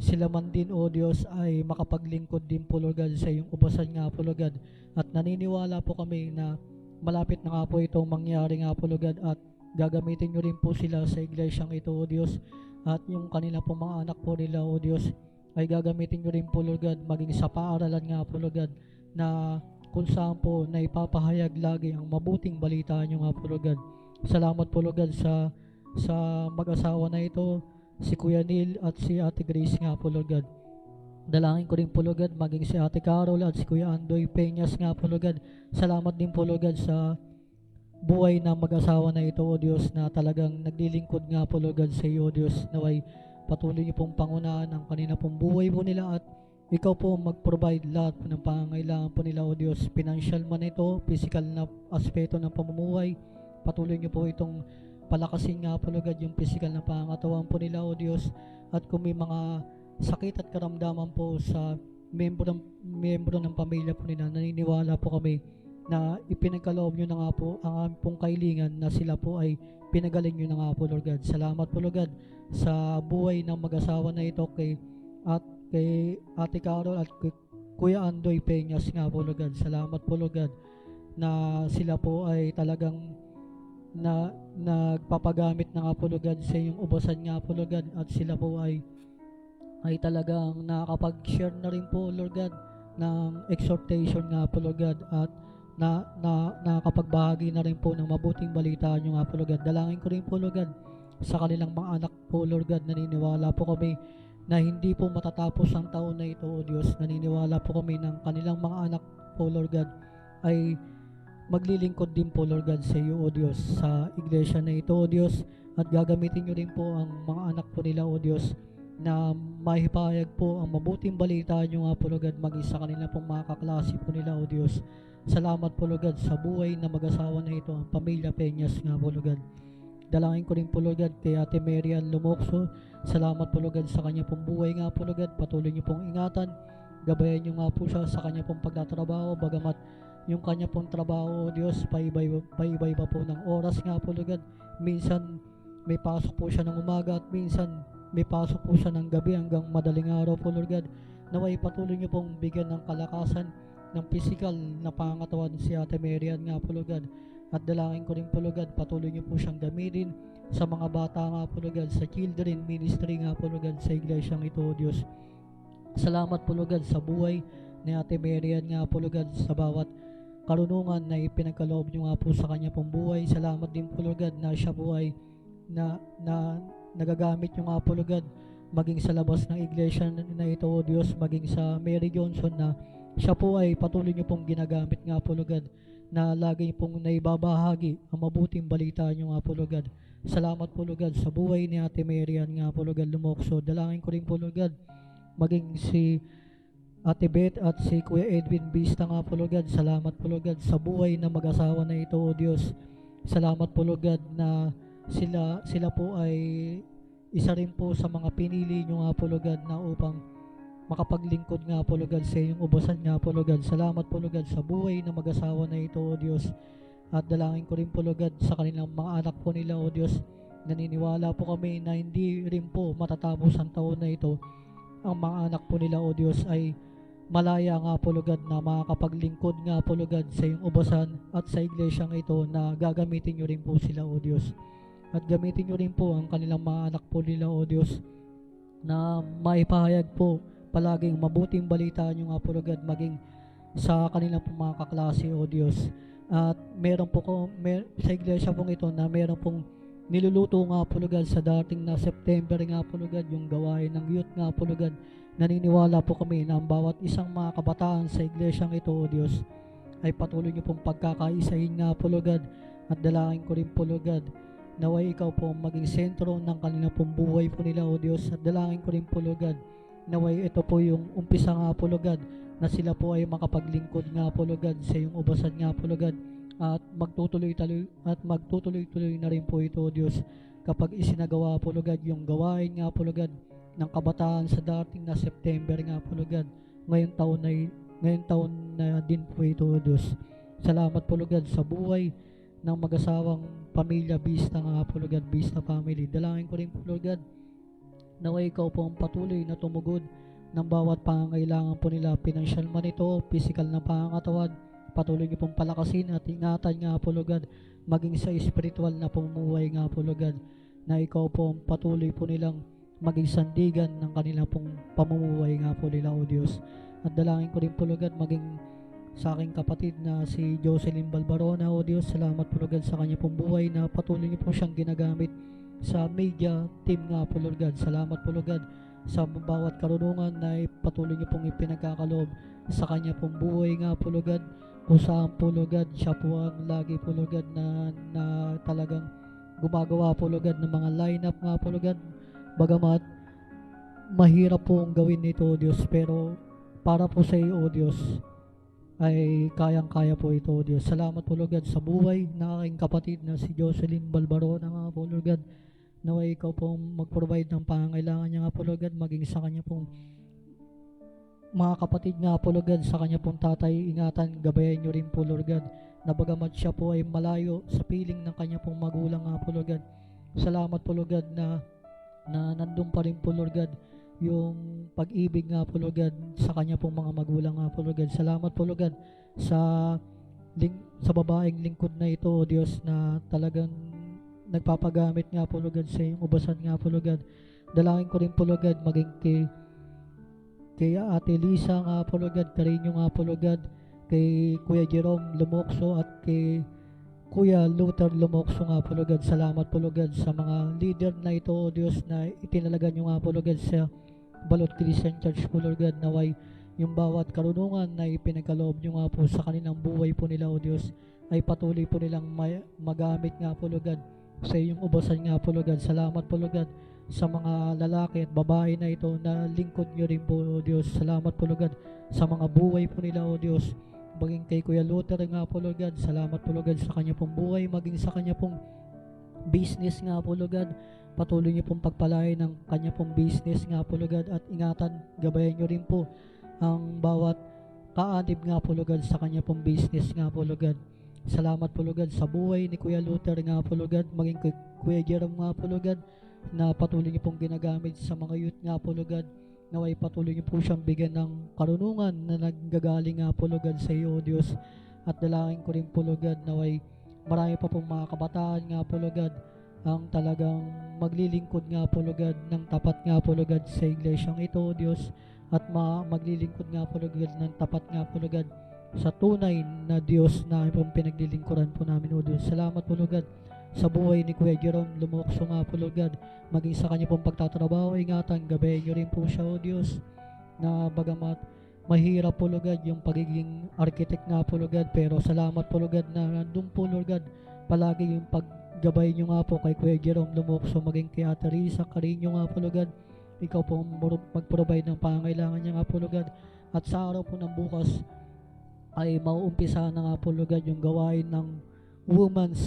sila man din o Diyos ay makapaglingkod din po Lord God sa iyong ubasan nga po Lord God. At naniniwala po kami na malapit na nga po itong mangyari nga po Lord God, at gagamitin nyo rin po sila sa iglesyang ito o Diyos, at yung kanila pong mga anak po nila o Diyos ay gagamitin nyo rin po Lord God maging sa paaralan nga po Lord God, na kung saan po na ipapahayag lagi ang mabuting balita nyo nga po Lord God. Salamat po Lord God sa mag-asawa na ito, si Kuya Neil at si Ate Grace nga po Lord God. Dalangin ko rin po Lord God, maging si Ate Carol at si Kuya Andoy Peñas nga po Lord God. Salamat din po Lord God sa buhay na mag-asawa na ito o Diyos na talagang naglilingkod nga po Lord God sa iyo o Diyos, naway patuloy niyo pong pangunahan ang kanina pong buhay po nila, at ikaw po mag-provide lahat po ng pangangailangan po nila o Diyos, financial man ito, physical na aspeto ng pamumuhay. Patuloy niyo po itong palakasin nga po Lord God yung physical na pangangatawan po nila o Diyos, at kung may mga sakit at karamdaman po sa membro ng pamilya po nila, naniniwala po kami na ipinagkaloob nyo na nga po ang aming pong kailingan na sila po ay pinagaling nyo na nga po Lord God. Salamat po Lord God sa buhay ng mag-asawa na ito, kay Ate Carol at kay Kuya Andoy Peñas nga po Lord God. Salamat po Lord God na sila po ay talagang nagpapagamit na nga po Lord God sa iyong ubasan nga po Lord God, at sila po ay talagang nakakapag-share na rin po Lord God ng exhortation nga po Lord God, at nakapagbahagi na rin po ng mabuting balita nyo nga po Lord God. Dalangin ko rin po Lord God sa kanilang mga anak po Lord God. Naniniwala po kami na hindi po matatapos ang taon na ito o Diyos. Naniniwala po kami ng kanilang mga anak po Lord God ay maglilingkod din po Lord God sa iyo o Diyos sa iglesia na ito o Diyos, at gagamitin nyo rin po ang mga anak po nila o Diyos na mahipayag po ang mabuting balita nyo nga po Lord God, maging sa kanila pong mga kaklase po nila o Diyos. Salamat po Lord God sa buhay na mag-asawa na ito, ang pamilya Peñas nga po Lord God. Dalangin ko rin po Lord God kay Ate Marian Lumokso. Salamat po Lord God sa kanya pong buhay nga po Lord God. Patuloy niyo pong ingatan. Gabayan niyo nga po siya sa kanya pong pagtatrabaho. Bagamat yung kanya pong trabaho, Diyos, paiba-iba po ng oras nga po Lord God. Minsan may pasok po siya ng umaga at minsan may pasok po siya ng gabi hanggang madaling araw po Lord God. Naway patuloy niyo pong bigyan ng kalakasan ng physical na pangatawan si Ate Marian nga po Lord God. At dalangin ko rin po Lord God, patuloy niyo po siyang gamitin sa mga bata nga po Lord God, sa children ministry nga po Lord God, sa iglesyang ito o Diyos. Salamat po Lord God sa buhay ni Ate Marian nga po Lord God, sa bawat karunungan na ipinagkaloob niyo nga po sa kanya pong buhay. Salamat din po Lord God na siya po ay na nagagamit niyo nga po Lord God, maging sa labas ng iglesia na ito o Diyos, maging sa Mary Johnson, na siya po ay patuloy niyo pong ginagamit nga po Lord God, na lagi pong naibabahagi ang mabuting balita niyo nga po Lord God. Salamat po Lord God sa buhay ni Ate Marian nga po Lord God Lumokso. Dalangin ko rin po Lord God, maging si Ate Beth at si Kuya Edwin Bista nga po Lord God. Salamat po Lord God sa buhay na mag-asawa na ito o Diyos. Salamat po Lord God na sila po ay isa rin po sa mga pinili nyo nga po Lord God, na upang makapaglingkod nga po Lord God sa iyong ubasan nga po Lord God. Salamat po Lord God sa buhay na mag-asawa na ito o Diyos. At dalangin ko rin po Lord God sa kanilang mga anak po nila o Diyos. Naniniwala po kami na hindi rin po matatapos ang taon na ito. Ang mga anak po nila o Diyos ay malaya nga po Lord God, na makakapaglingkod nga po Lord God sa iyong ubasan at sa iglesyang ito, na gagamitin nyo rin po sila o Diyos. At gamitin nyo rin po ang kanilang mga anak po nila o Diyos, na maipahayag po palaging mabuting balita nyo nga po Lord God, maging sa kanilang po mga kaklase o Diyos. At meron po sa iglesia pong ito na meron pong niluluto nga po Lord God sa dating na September nga po Lord God, yung gawain ng youth nga po Lord God. Naniniwala po kami na ang bawat isang mga kabataan sa iglesyang ito o Diyos ay patuloy niyo pong pagkakaisahin nga po Lord God. At dalangin ko rin po Lord God, naway ikaw po maging sentro ng kanilang pong buhay po nila o Diyos. At dalangin ko rin po Lord God, naway ito po yung umpisa nga po Lord God, na sila po ay makapaglingkod nga po Lord God sa iyong ubasan nga po Lord God. At magtutuloy-tuloy na rin po ito o Diyos, kapag isinagawa po Lord God yung gawain nga po Lord God ng kabataan sa dating na September nga po Lord God. Ngayong taon na din po ito o Diyos. Salamat po Lord God sa buhay ng mag-asawang pamilya Bista nga po Lord God, Bista family. Dalangin ko rin po Lord God, naway ikaw po ang patuloy na tumugod ng bawat pangangailangan po nila, pinansyal man ito, physical na pangangatawan. Patuloy niyo pong palakasin at ingatan nga po Lord God, maging sa spiritual na pamumuhay nga po Lord God, na ikaw po ang patuloy po nilang maging sandigan ng kanilang pong pamumuhay nga po nila o Diyos. At dalangin ko rin po Lord God, maging sa aking kapatid na si Jocelyn Balbarona o Diyos. Salamat po Lord God sa kanya pong buhay, na patuloy niyo po siyang ginagamit sa media team nga po Lord God. Salamat po Lord God sa bawat karunungan na patuloy niyo pong ipinagkakaloob sa kanya pong buhay nga po Lord God, kung saan po Lord God, siya po ang lagi po Lord God na talagang gumagawa po Lord God ng mga lineup nga po Lord God. Bagamat mahirap po ang gawin nito o Diyos, pero para po sa iyo o Diyos ay kayang-kaya po ito o Diyos. Salamat po Lord God sa buhay ng aking kapatid na si Jocelyn Balbarona nga po Lord God. Naway ikaw po mag-provide ng pangangailangan niya nga po Lord God, maging sa kanya pong mga kapatid nga po Lord God, sa kanya pong tatay, ingatan, gabayan nyo rin po Lord God, na bagamat siya po ay malayo sa piling ng kanya pong magulang nga po Lord God. Salamat po Lord God na nandun pa rin po Lord God yung pag-ibig nga po Lord God sa kanya pong mga magulang nga po Lord God. Salamat po Lord God sa babaeng lingkod na ito o Diyos, na talagang nagpapagamit nga po Lord God sa iyong ubasan nga po Lord God. Dalangin ko rin po Lord God, maging kay Ate Lisa nga po Lord God, Carino nga po Lord God, kay Kuya Jerome Lumokso at kay Kuya Luther Lumokso nga po Lord God. Salamat po Lord God sa mga leader na ito o Diyos, na itinalaga nyo nga po Lord God sa Balot Christian Church po Lord God. Naway yung bawat karunungan na ipinagkaloob nyo nga po sa kanilang buhay po nila o Diyos, ay patuloy po nilang magamit nga po Lord God sa iyong ubasan nga po Lord God. Salamat po Lord God sa mga lalaki at babae na ito na lingkod nyo rin po, O Diyos. Salamat po, Lord God, sa mga buhay po nila, O Diyos. Maging kay Kuya Luther nga po, Lord God. Salamat po, Lord God, sa kanya pong buhay, maging sa kanya pong business nga po, Lord God. Patuloy niyo pong pagpalain ng kanya pong business nga po, Lord God, at ingatan, gabayan niyo rin po ang bawat kaanib nga po, Lord God, sa kanya pong business nga po, Lord God. Salamat po, Lord God, sa buhay ni Kuya Luther nga po, Lord God, maging kay Kuya Jerome nga po, Lord God, na patuloy niyo pong ginagamit sa mga youth nga po, Lord God. Naway patuloy niyo po siyang bigyan ng karunungan na naggagaling nga po, Lord God, sa iyo, O Diyos. At dalangin ko rin po, Lord God, naway marami pa pong mga kabataan nga po, Lord God, ang talagang maglilingkod nga po, Lord God, ng tapat nga po, Lord God, sa iglesyang ito, O Diyos. At maglilingkod nga po, Lord God, ng tapat nga po, Lord God, sa tunay na Diyos na pong pinaglilingkuran po namin, O Diyos. Salamat po, Lord God, sa buhay ni Kuya Jerome Lumokso nga po, Lord God, maging sa kanya pong pagtatrabaho, ingatan, gabayan niyo rin po siya, O Diyos, na bagamat mahirap po, Lord God, yung pagiging architect nga po, Lord God, pero salamat po, Lord God, na nandun po, Lord God, palagi yung paggabay niyo nga po kay Kuya Jerome Lumokso, maging kay Ate Risa Carino nga po, Lord God, ikaw po mag-provide ng pangangailangan niya nga po, Lord God, at sa araw po ng bukas ay mauumpisa na nga po, Lord God, yung gawain ng women's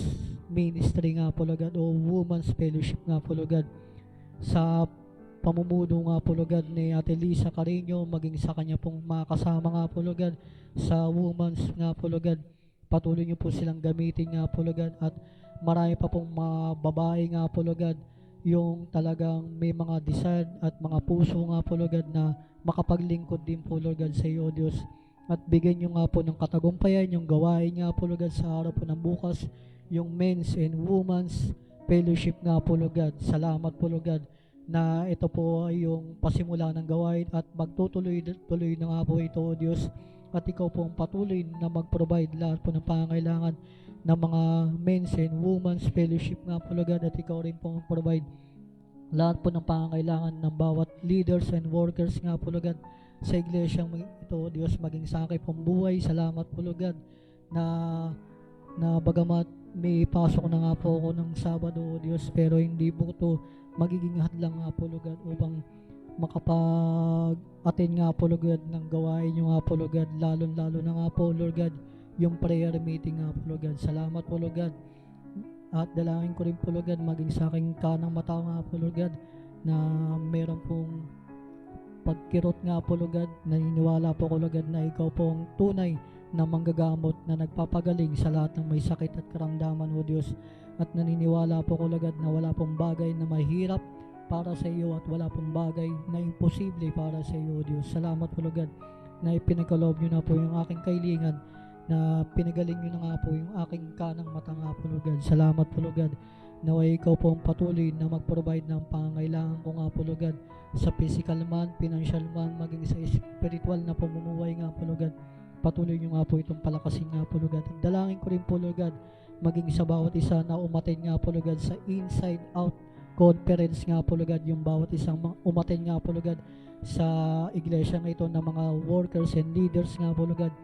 ministry nga po, Lord God, o women's fellowship nga po, Lord God, sa pamumuno nga po, Lord God, ni Ate Lisa Carino, maging sa kanya pong mga kasama nga po, Lord God, sa women's nga po, Lord God. Patuloy niyo po silang gamitin nga po, Lord God, at marami pa pong mga babae nga po, Lord God, yung talagang may mga desire at mga puso nga po, Lord God, na makapaglingkod din po, Lord God, sa iyo, Diyos. At bigyan niyo nga po ng katagumpayan yung gawain nga po, Lord God, sa araw po ng bukas, yung men's and women's fellowship nga po, Lord God. Salamat po, Lord God, na ito po ay yung pasimula ng gawain at magtutuloy-tuloy na nga po ito, O Diyos. At ikaw po ang patuloy na mag-provide lahat po ng pangangailangan ng mga men's and women's fellowship nga po, Lord God. At ikaw rin po ang provide lahat po ng pangangailangan ng bawat leaders and workers nga po, Lord God, sa iglesyang ito, O Diyos, maging sa akin pong buhay. Salamat po, Lord God, na bagamat may pasok na nga po ako ng Sabado, O Diyos, pero hindi po ito magiging hadlang nga po, Lord God, upang makapag-attend nga po, Lord God, ng gawain nyo nga po, Lord God, lalo na nga po, Lord God, yung prayer meeting nga po, Lord God. Salamat po, Lord God, at dalangin ko rin po, Lord God, maging sa aking kanang mata nga po, Lord God, na meron pong pagkirot nga po, Lord God. Naniniwala po ko, Lord God, na ikaw po ang tunay na manggagamot na nagpapagaling sa lahat ng may sakit at karamdaman, O Diyos. At naniniwala po ko, Lord God, na wala pong bagay na mahirap para sa iyo at wala pong bagay na imposible para sa iyo, O Diyos. Salamat po, Lord God, na ipinagkaloob nyo na po yung aking kailingan, na pinagaling nyo na nga po yung aking kanang mata nga po, Lord God. Salamat po, Lord God, naway ikaw po ang patuloy na mag-provide ng pangangailangan ko nga po, Lord God, sa physical man, financial man, maging sa spiritual na pamumuhay nga po, Lord God. Patuloy nyo nga po itong palakasin nga po, Lord God. At dalangin ko rin po, Lord God, maging sa bawat isa na umaten nga po, Lord God, sa inside out conference nga po, Lord God, yung bawat isang umaten nga po, Lord God, sa iglesia nga ito ng mga workers and leaders nga po, Lord God,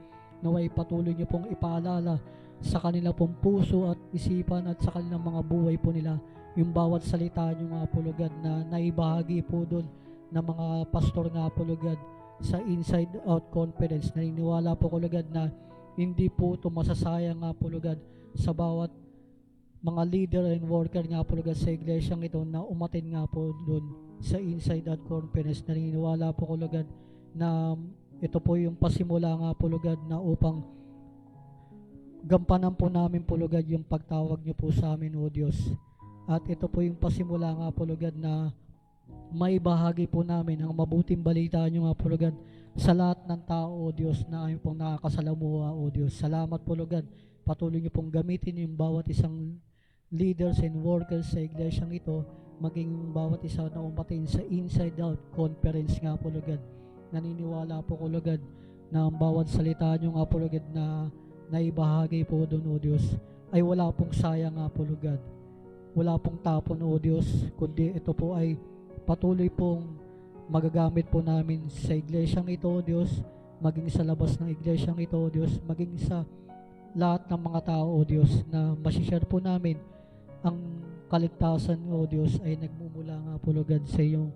naway patuloy nyo pong ipaalala sa kanila pong puso at isipan at sa kanilang mga buhay po nila yung bawat salita nyo nga po, Lord God, na naibahagi po doon ng mga pastor nga po, Lord God, sa inside out conference. Naniniwala po ko, Lord God, na hindi po ito masasayang nga po, Lord God, sa bawat mga leader and worker nga po, Lord God, sa iglesyang ito na umatin nga po doon sa inside out conference. Naniniwala po ko, Lord God, na ito po yung pasimula nga po, Lord God, na upang gampanan po namin po, Lord God, yung pagtawag nyo po sa amin, O Diyos. At ito po yung pasimula nga po, Lord God, na may bahagi po namin ang mabuting balita nyo nga po, Lord God, sa lahat ng tao, O Diyos, na aming pong nakakasalamuha, O Diyos. Salamat po, Lord God. Patuloy nyo pong gamitin yung bawat isang leaders and workers sa iglesyang ito, maging bawat isa na umatin sa inside out conference nga po, Lord God. Naniniwala po ko, Lord God, na ang bawat salita nyo nga po, Lord God, na naibahagi po doon, O Diyos, ay wala pong sayang nga po, Lord God. Wala pong tapon, O Diyos, kundi ito po ay patuloy pong magagamit po namin sa iglesyang ito, O Diyos, maging sa labas ng iglesyang ito, O Diyos, maging sa lahat ng mga tao, O Diyos, na masishare po namin ang kaligtasan, O Diyos, ay nagmumula nga po, Lord God, sa iyong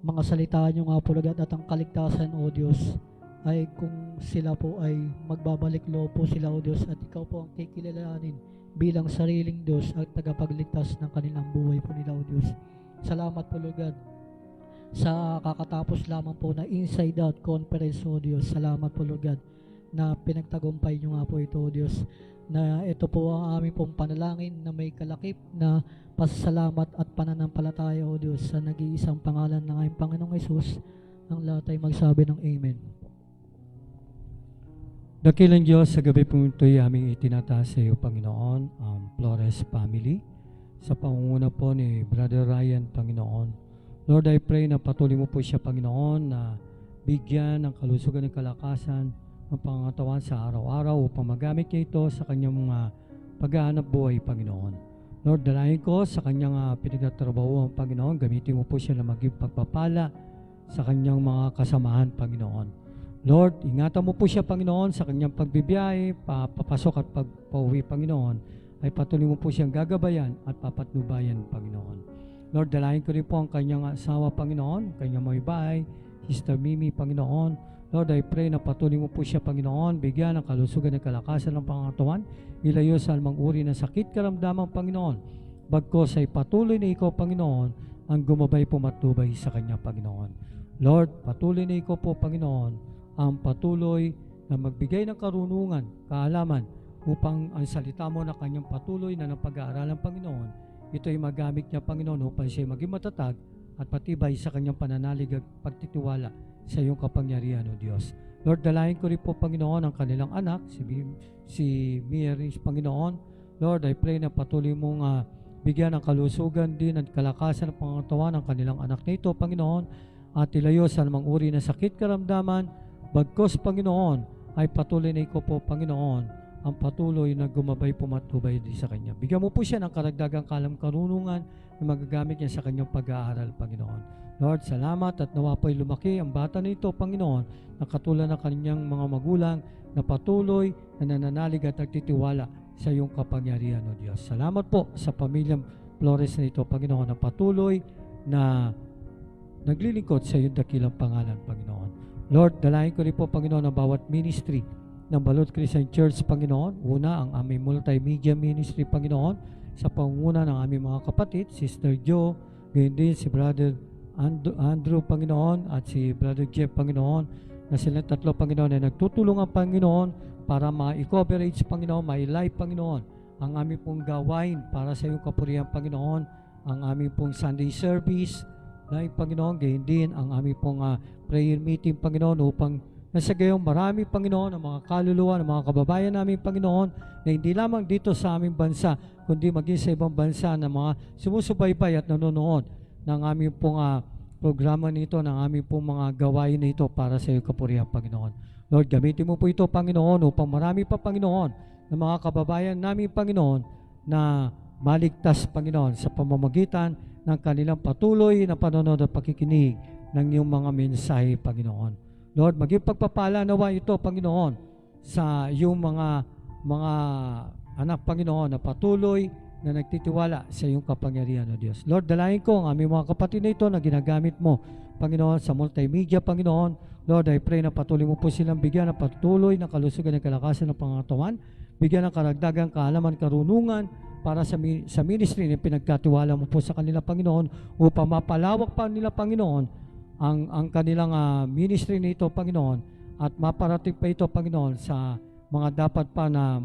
mga salita nyo nga po, Lord God, at ang kaligtasan, O Diyos, ay kung sila po ay magbabalik loob po sila, O Diyos, at ikaw po ang kikilalanin bilang sariling Diyos at tagapagligtas ng kanilang buhay po nila, O Diyos. Salamat po, Lord God, sa kakatapos lamang po na Inside Out Conference, O Diyos. Salamat po, Lord God, na pinagtagumpay nyo nga po ito, O Diyos, na ito po ang aming pong panalangin na may kalakip na pasasalamat at pananampalataya, O Diyos, sa nag-iisang pangalan ng aming Panginoong Hesus. Ang lahat ay magsabi ng Amen. Dakilang Diyos, sa gabi po ito'y aming itinataas sa iyo, Panginoon, ang Flores family. Sa pangunguna po ni Brother Ryan, Panginoon. Lord, I pray na patuloy mo po siya, Panginoon, na bigyan ng kalusugan ng kalakasan ng pangatawan sa araw-araw upang magamit niya ito sa kanyang mga paghahanap buhay, Panginoon. Lord, dalayan ko sa kanyang pinagtatrabaho, Panginoon, gamitin mo po siya na maging pagpapala sa kanyang mga kasamahan, Panginoon. Lord, ingatan mo po siya, Panginoon, sa kanyang pagbibiyahe, papasok at pagpauwi, Panginoon, ay patuloy mo po siyang gagabayan at papatnubayan, Panginoon. Lord, dalayan ko rin po ang kanyang asawa, Panginoon, kanyang mga bahay, Sister Mimi, Panginoon. Lord, I pray na patuloy mo po siya, Panginoon, bigyan ng kalusugan at kalakasan ng pangatawan, ilayo sa anumang uri ng sakit karamdaman, Panginoon. Bagkos ay patuloy na ikaw, Panginoon, ang gumabay pumatubay sa kanya, Panginoon. Lord, patuloy na ikaw po, Panginoon, ang patuloy na magbigay ng karunungan, kaalaman, upang ang salita mo na kanyang patuloy na napag-aaralan, Panginoon, ito ay magamit niya, Panginoon, upang siya maging matatag at patibay sa kanyang pananalig at pagtitiwala sa iyong kapangyarihan, O Diyos. Lord, dalayan ko rin po, Panginoon, ang kanilang anak, si Mary, Panginoon. Lord, I pray na patuloy mong bigyan ng kalusugan din at kalakasan ng pangatawan ng kanilang anak na ito, Panginoon, at ilayo sa namang uri na sakit karamdaman. Bagkos, Panginoon, ay patuloy na ikaw po, Panginoon, ang patuloy na gumabay pumatubay din sa kanya. Bigyan mo po siya ng karagdagang karunungan na magagamit niya sa kanyang pag-aaral, Panginoon. Lord, salamat at nawa po'y lumaki ang bata nito, Panginoon, na katulad ng kanyang mga magulang na patuloy na nananalig at nagtitiwala sa iyong kapangyarihan, O Diyos. Salamat po sa pamilyang Flores na ito, Panginoon, na patuloy na naglilingkod sa iyong dakilang pangalan, Panginoon. Lord, dalayan ko rin po, Panginoon, ang bawat ministry ng Balot Christian Church, Panginoon. Una, ang aming multimedia ministry, Panginoon, sa pangunguna ng aming mga kapatid, Sister Jo, gayon din si Brother Andrew, Panginoon, at si Brother Jeff, Panginoon, na silang tatlo, Panginoon, na nagtutulungan, Panginoon, para ma-coverage, Panginoon, ma-live, Panginoon, ang aming pong gawain para sa iyong kapurihan, Panginoon, ang aming pong Sunday service, live, Panginoon, gayon din ang aming pong prayer meeting, Panginoon, upang nasa gayong marami, Panginoon, ang mga kaluluwa ng mga kababayan namin, Panginoon, na hindi lamang dito sa aming bansa, kundi maging sa ibang bansa na mga sumusubaybay at nanonood ng aming pong programa nito, ng aming pong mga gawain nito para sa iyong kapurihan, Panginoon. Lord, gamitin mo po ito, Panginoon, upang marami pa, Panginoon, ng mga kababayan namin, Panginoon, na maligtas, Panginoon, sa pamamagitan ng kanilang patuloy na panonood at pakikinig ng iyong mga mensahe, Panginoon. Lord, maging pagpapala nawa ito, Panginoon, sa iyong mga anak, Panginoon, na patuloy na nagtitiwala sa iyong kapangyarihan, O Diyos. Lord, dalayan ko ang aming mga kapatid na ito na ginagamit mo, Panginoon, sa multimedia, Panginoon. Lord, I pray na patuloy mo po silang bigyan ng patuloy na kalusugan at kalakasan ng pangatawan, bigyan ng karagdagang kaalaman, karunungan para sa ministry na pinagkatiwala mo po sa kanila, Panginoon, upang mapalawak pa nila, Panginoon, ang kanilang ministry nito, Panginoon, at maparating pa ito, Panginoon, sa mga dapat pa na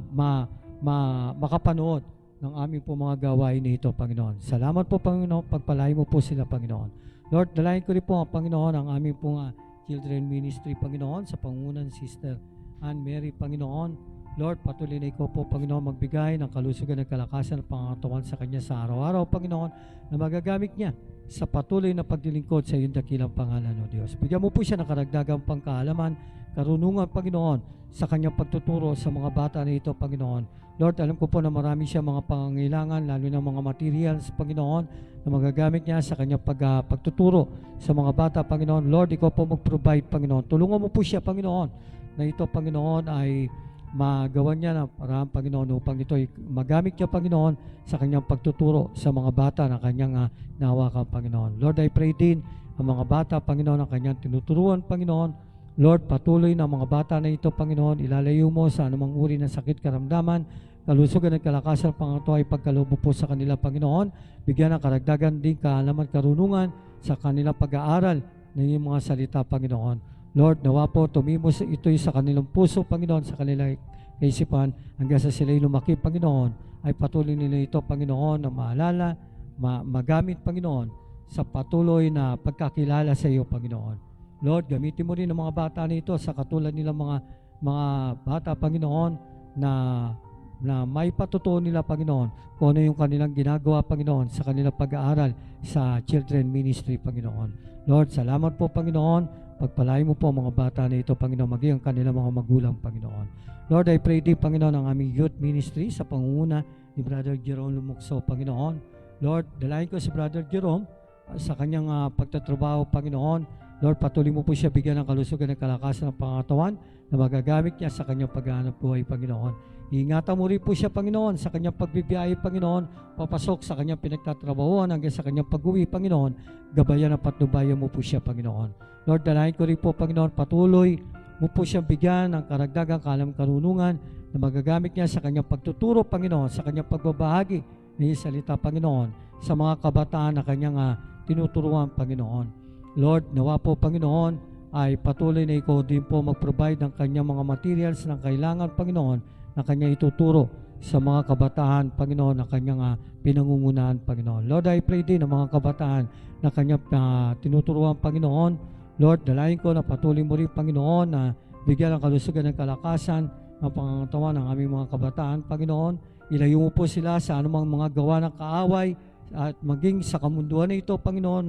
makapanood ng aming po mga gawain nito, Panginoon. Salamat po, Panginoon, pagpalain mo po sila, Panginoon. Lord, dalayan ko rin po, Panginoon, ang aming pong children ministry, Panginoon, sa pangunan Sister Anne Mary, Panginoon. Lord, patuloy na ikaw po, Panginoon, magbigay ng kalusugan at kalakasan at pangatawan sa kanya sa araw-araw, Panginoon, na magagamit niya sa patuloy na paglilingkod sa iyong dakilang pangalan, O Diyos. Bigyan mo po siya ng karagdagang pangkaalaman, karunungan, Panginoon, sa kanyang pagtuturo sa mga bata na ito, Panginoon. Lord, alam ko po na marami siya mga pangangailangan, lalo na mga materials, Panginoon, na magagamit niya sa kanyang pagtuturo sa mga bata, Panginoon. Lord, ikaw po mag-provide, Panginoon. Tulungan mo po siya, Panginoon, na ito, Panginoon, ay magawan niya ng paraan, Panginoon, upang ito ay magamit niya, Panginoon, sa kanyang pagtuturo sa mga bata na kanyang nahawakan, Panginoon. Lord, I pray din ang mga bata, Panginoon, ang kanyang tinuturuan, Panginoon. Lord, patuloy na mga bata na ito, Panginoon, ilalayo mo sa anumang uri ng sakit, karamdaman, kalusugan at kalakasan, Panginoon, ay pagkaloob po sa kanila, Panginoon. Bigyan ng karagdagan din kaalaman, karunungan sa kanila pag-aaral ng iyong mga salita, Panginoon. Lord, nawa po tumimos ito'y sa kanilang puso, Panginoon, sa kanilang kaisipan, hanggang sa sila'y lumaki, Panginoon, ay patuloy nila ito, Panginoon, na maalala, magamit, Panginoon, sa patuloy na pagkakilala sa iyo, Panginoon. Lord, gamitin mo rin ang mga bata nito sa katulad nilang mga bata, Panginoon, na may patutuo nila, Panginoon, kung ano yung kanilang ginagawa, Panginoon, sa kanilang pag-aaral sa children ministry, Panginoon. Lord, salamat po, Panginoon. Pagpalain mo po ang mga bata na ito, Panginoon, maging ang kanilang mga magulang, Panginoon. Lord, I pray din, Panginoon, ang aming youth ministry sa pangunguna ni Brother Jerome Lumukso, Panginoon. Lord, dalayan ko si Brother Jerome sa kanyang pagtatrabaho, Panginoon. Lord, patuloy mo po siya bigyan ng kalusugan at kalakasan ng pangatawan na magagamit niya sa kanyang paghahanap buhay, Panginoon. Iingatan mo rin po siya, Panginoon, sa kanyang pagbibiyahe, Panginoon, papasok sa kanyang pinagtatrabahuan hanggang sa kanyang pag-uwi, Panginoon. Gabayan at patnubayan mo po siya, Panginoon. Lord, dalayan ko rin po, Panginoon, patuloy mo po siyang bigyan ng karagdagang karunungan na magagamit niya sa kanyang pagtuturo, Panginoon, sa kanyang pagbabahagi ng iyong salita, Panginoon, sa mga kabataan na kanyang tinuturuan, Panginoon. Lord, nawa po, Panginoon, ay patuloy na ikaw din po mag-provide ng kanyang mga materials na kailangan, Panginoon, na kanyang ituturo sa mga kabataan, Panginoon, na kanyang pinangungunahan, Panginoon. Lord, I pray din ang mga kabataan na kanyang tinuturuan, Panginoon. Lord, dalayan ko na patuloy mo rin, Panginoon, na bigyan ng kalusugan ng kalakasan ng pangangatawan ng aming mga kabataan, Panginoon. Ilayo mo po sila sa anumang mga gawa ng kaaway at maging sa kamunduan na ito, Panginoon,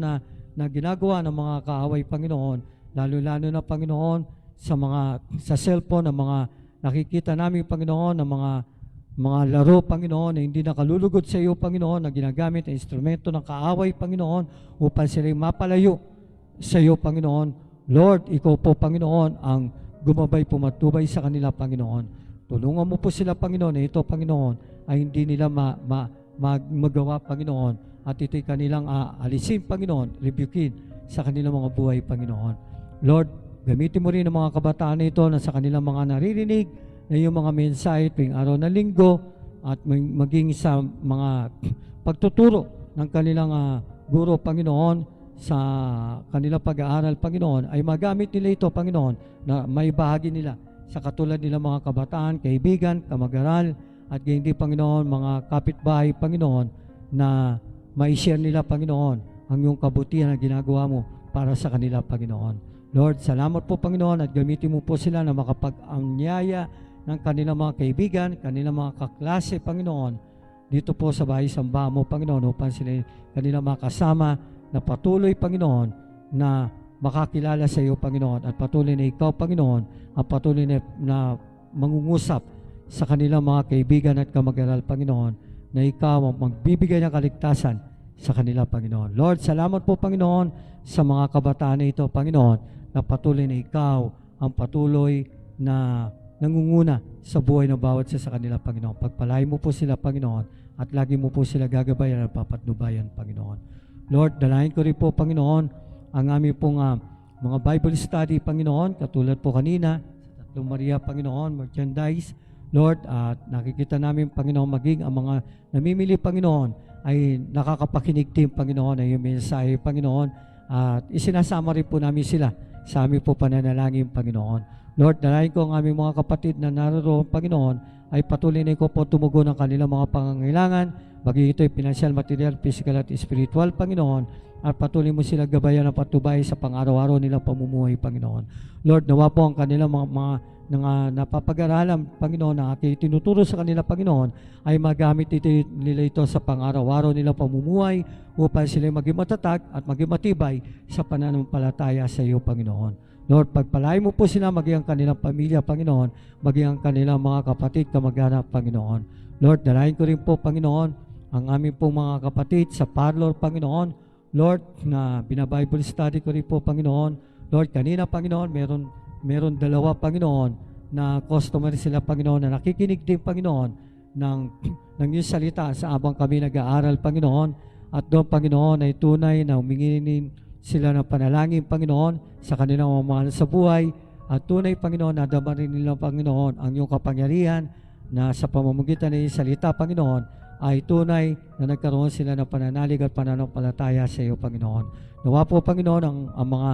na ginagawa ng mga kaaway, Panginoon. Lalo-lalo na, Panginoon, sa cellphone, ng mga nakikita namin, Panginoon, ng mga laro, Panginoon, na hindi nakalulugod sa iyo, Panginoon, na ginagamit na instrumento ng kaaway, Panginoon, upang sila'y mapalayo sa iyo, Panginoon. Lord, ikaw po, Panginoon, ang gumabay, pumatubay sa kanila, Panginoon. Tulungan mo po sila, Panginoon, na ito, Panginoon, ay hindi nila magawa, Panginoon, at ito'y kanilang alisin, Panginoon, rebukin sa kanilang mga buhay, Panginoon. Lord, gamitin mo rin ang mga kabataan na ito na sa kanilang mga naririnig na yung mga mensahe tuwing araw na linggo at maging sa mga pagtuturo ng kanilang guro, Panginoon, sa kanilang pag-aaral, Panginoon, ay magamit nila ito, Panginoon, na may bahagi nila sa katulad nila mga kabataan, kaibigan, kamag-aral, at gayon din, Panginoon, mga kapitbahay, Panginoon, na ma-share nila, Panginoon, ang iyong kabutihan na ginagawa mo para sa kanila, Panginoon. Lord, salamat po, Panginoon, at gamitin mo po sila na makapag-anyaya ng kanilang mga kaibigan, kanilang mga kaklase, Panginoon, dito po sa bahay sambahan mo, Panginoon, upang sila kanilang makasama na patuloy, Panginoon, na makakilala sa iyo, Panginoon, at patuloy na ikaw, Panginoon, ang patuloy na mangungusap sa kanilang mga kaibigan at kamag-aral, Panginoon, na ikaw ang magbibigay ng kaligtasan sa kanila, Panginoon. Lord, salamat po, Panginoon, sa mga kabataan na ito, Panginoon, na patuloy na ikaw ang patuloy na nangunguna sa buhay ng bawat isa sa kanila, Panginoon. Pagpalain mo po sila, Panginoon, at lagi mo po sila gagabayan at papatnubayan, Panginoon. Lord, dalayan ko rin po, Panginoon, ang aming pong mga Bible study, Panginoon, katulad po kanina, sa Tatlong Maria, Panginoon, merchandise, Lord, at nakikita namin, Panginoon, maging ang mga namimili, Panginoon, ay nakakapakinig din, Panginoon, ay yung mensahe, Panginoon, at isinasama rin po namin sila sa aming po pananalangin, Panginoon. Lord, dalayan ko ang aming mga kapatid na naroon, Panginoon, ay patuloy na ko po tumugon ng kanilang mga pangangailangan, maging ito'y financial, material, physical at spiritual, Panginoon, at patuloy mo sila gabayan ng patubay sa pang-araw-araw nilang pamumuhay, Panginoon. Lord, nawa po ang kanilang mga napapag-aralan, Panginoon, na ating tinuturo sa kanila, Panginoon, ay magamit nila ito sa pang-araw-araw nilang pamumuhay upang sila maging matatag at maging matibay sa pananampalataya sa iyo, Panginoon. Lord, pagpalain mo po sila, maging ang kanilang pamilya, Panginoon, maging ang kanilang mga kapatid, kamag-anak, Panginoon. Lord, dalayan ko rin po, Panginoon, ang aming pong mga kapatid sa parlor, Panginoon. Lord, na binabible study ko rin po, Panginoon. Lord, kanina, Panginoon, meron dalawa, Panginoon, na customer sila, Panginoon, na nakikinig din, Panginoon, ng iyong salita sa abang kami nag-aaral, Panginoon. At doon, Panginoon, ay tunay na humingin sila ng panalangin, Panginoon, sa kanilang mga mahal sa buhay. At tunay, Panginoon, na damarin nila, Panginoon, ang iyong kapangyarihan na sa pamamagitan ng iyong salita, Panginoon, ay tunay na nagkaroon sila ng pananalig at pananampalataya sa iyo, Panginoon. Nawa po, Panginoon, ang mga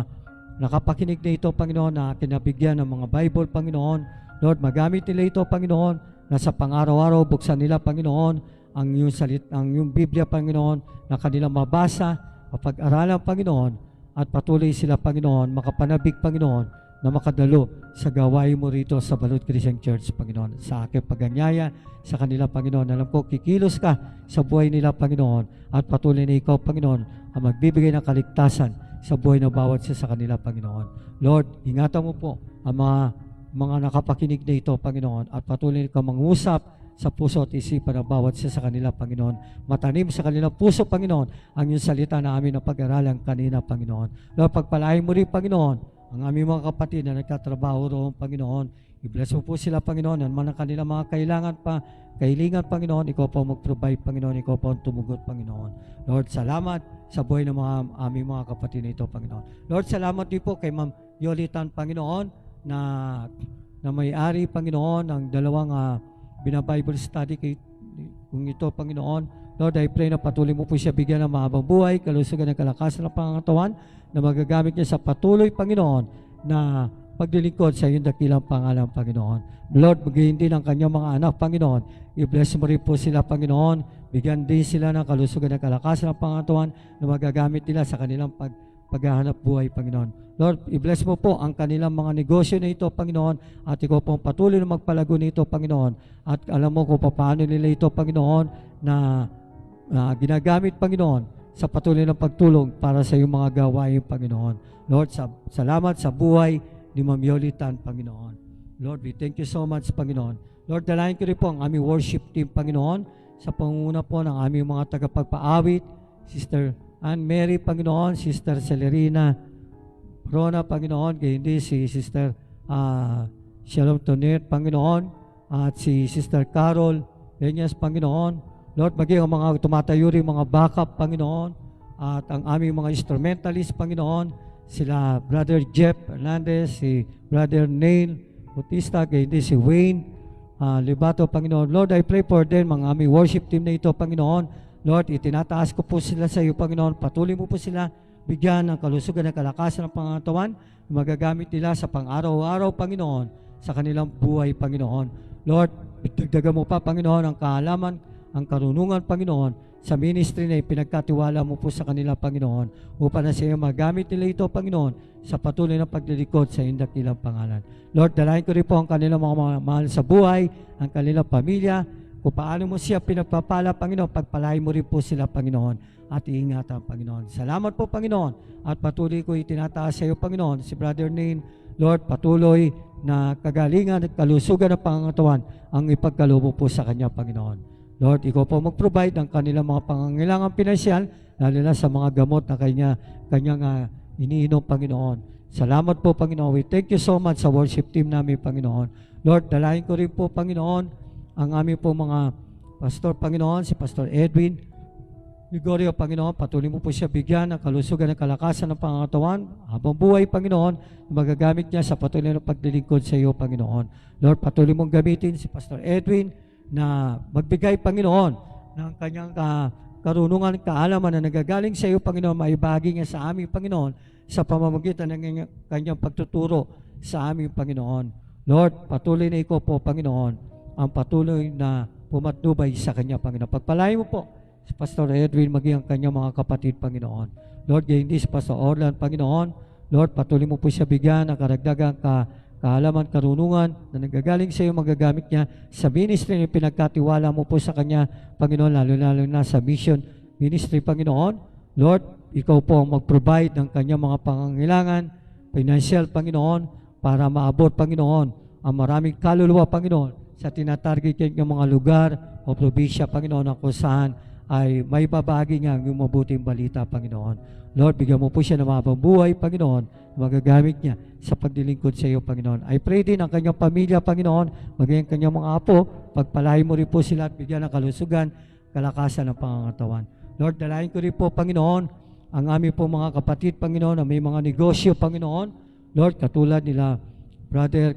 nakapakinig na ito, Panginoon, na kinabigyan ng mga Bible, Panginoon. Lord, magamit nila ito, Panginoon, na sa pang-araw-araw, buksan nila, Panginoon, ang iyong Biblia, Panginoon, na kanilang mabasa, mapag-aralan, Panginoon, at patuloy sila, Panginoon, makapanabik, Panginoon, na makadalo sa gawain mo rito sa Balud Christian Church, Panginoon. Sa aking paganyaya, sa kanila, Panginoon, alam ko, kikilos ka sa buhay nila, Panginoon, at patuloy na ikaw, Panginoon, ang magbibigay ng kaligtasan sa buhay ng bawat isa sa kanila, Panginoon. Lord, ingatan mo po ang mga nakapakinig na ito, Panginoon, at patuloy ka mangusap sa puso at isipan ng bawat isa sa kanila, Panginoon. Matanim sa kanilang puso, Panginoon, ang iyong salita na amin na pag-aralan kanina, Panginoon. Lord, pagpalain mo rin, Panginoon, ang aming mga kapatid na nagtatrabaho roon, Panginoon. I-bless mo po sila, Panginoon, ang mga kanilang mga kahilingan, Panginoon. Ikaw po mag-provide, Panginoon. Ikaw po ang tumugot, Panginoon. Lord, salamat sa buhay ng mga aming mga kapatid na ito, Panginoon. Lord, salamat din po kay Ma'am Yolitan, Panginoon, na may-ari, Panginoon, ng dalawang bina-Bible study kung ito, Panginoon. Lord, I pray na patuloy mo po siya bigyan ng mahabang buhay, kalusugan ng kalakasan ng pangangatawan, na magagamit niya sa patuloy, Panginoon, na paglilingkod sa iyong dakilang pangalan, Panginoon. Lord, magayin din ang kanyang mga anak, Panginoon. I-bless mo rin po sila, Panginoon. Bigyan din sila ng kalusugan ng kalakasan ng pangangatawan na magagamit nila sa kanilang paghahanap buhay, Panginoon. Lord, i-bless mo po ang kanilang mga negosyo na ito, Panginoon, at ikaw pong patuloy na magpalago nito, Panginoon. At alam mo kung paano nila ito, Panginoon, na ginagamit, Panginoon, sa patuloy ng pagtulong para sa iyong mga gawain, Panginoon. Lord, salamat sa buhay ni Ma'am Yolitan, Panginoon. Lord, we thank you so much, Panginoon. Lord, dalayan ko rin po ang aming worship team, Panginoon, sa pangunguna po ng aming mga tagapagpaawit, Sister Ann Mary, Panginoon, Sister Celerina Rona, Panginoon, kaya hindi si Sister Shalom Tonet, Panginoon, at si Sister Carol Lenyas, Panginoon. Lord, maging ang mga tumatayo rin mga backup, Panginoon, at ang aming mga instrumentalist, Panginoon, sila Brother Jeff Hernandez, si Brother Neil Bautista, kaya hindi si Wayne Libato, Panginoon. Lord, I pray for them, mga aming worship team na ito, Panginoon. Lord, itinataas ko po sila sa iyo, Panginoon. Patuloy mo po sila bigyan ng kalusugan ng kalakasan ng pangangatawan na magagamit nila sa pang-araw-araw, Panginoon, sa kanilang buhay, Panginoon. Lord, dagdagan mo pa, Panginoon, ang kaalaman, ang karunungan, Panginoon, sa ministry na ipinagkatiwala mo po sa kanila, Panginoon, upang na sa iyo magamit nila ito, Panginoon, sa patuloy na paglilingkod sa iyong dakilang pangalan. Lord, dalahin ko rin po ang kanilang mga mahal sa buhay, ang kanilang pamilya, kung paano mo siya pinagpapala, Panginoon, pagpalain mo rin po sila, Panginoon, at iingatan, Panginoon. Salamat po, Panginoon, at patuloy ko itinataas sa iyo, Panginoon, si Brother Nain. Lord, patuloy na kagalingan at kalusugan ng pangangatawan ang ipagkaloob po sa kanya, Panginoon. Lord, ikaw po mag-provide ng kanilang mga pangangailangan pinansyal, lalo na sa mga gamot na kanyang iniinom, Panginoon. Salamat po, Panginoon. We thank you so much sa worship team namin, Panginoon. Lord, dalahin ko rin po, Panginoon, ang aming po mga pastor, Panginoon, si Pastor Edwin Gregorio, Panginoon. Patuloy mo po siya bigyan ng kalusugan ng kalakasan ng pangangatawan habang buhay, Panginoon, magagamit niya sa patuloy na paglilingkod sa iyo, Panginoon. Lord, patuloy mong gamitin si Pastor Edwin na magbigay, Panginoon, ng kanyang karunungan, kaalaman na nagagaling sa iyo, Panginoon, maibahagi niya sa aming, Panginoon, sa pamamagitan ng kanyang pagtuturo sa aming, Panginoon. Lord, patuloy na ikaw po, Panginoon, ang patuloy na pumatnubay sa kanya, Panginoon. Pagpalain mo po si Pastor Edwin, maging ang kanyang mga kapatid, Panginoon. Lord, gayon din si Pastor Orlan, Panginoon. Lord, patuloy mo po siya bigyan ng karagdagang kaalaman, karunungan na nagagaling sa iyo, magagamit niya sa ministry na pinagkatiwala mo po sa kanya, Panginoon, lalo na sa mission ministry, Panginoon. Lord, ikaw po ang mag-provide ng kanyang mga pangangailangan, financial, Panginoon, para maabot, Panginoon, ang maraming kaluluwa, Panginoon, sa tinatarget ng mga lugar o probinsya, Panginoon, na kung saan ay may babagi niya ang iyong mabuting balita, Panginoon. Lord, bigyan mo po siya ng mahabang buhay, Panginoon, magagamit niya sa paglilingkod sa iyo, Panginoon. I pray din ang kanyang pamilya, Panginoon, maging ang kanyang mga apo, pagpalain mo rin po sila at bigyan ng kalusugan, kalakasan ng pangangatawan. Lord, dalayan ko rin po, Panginoon, ang aming po mga kapatid, Panginoon, na may mga negosyo, Panginoon. Lord, katulad nila, Brother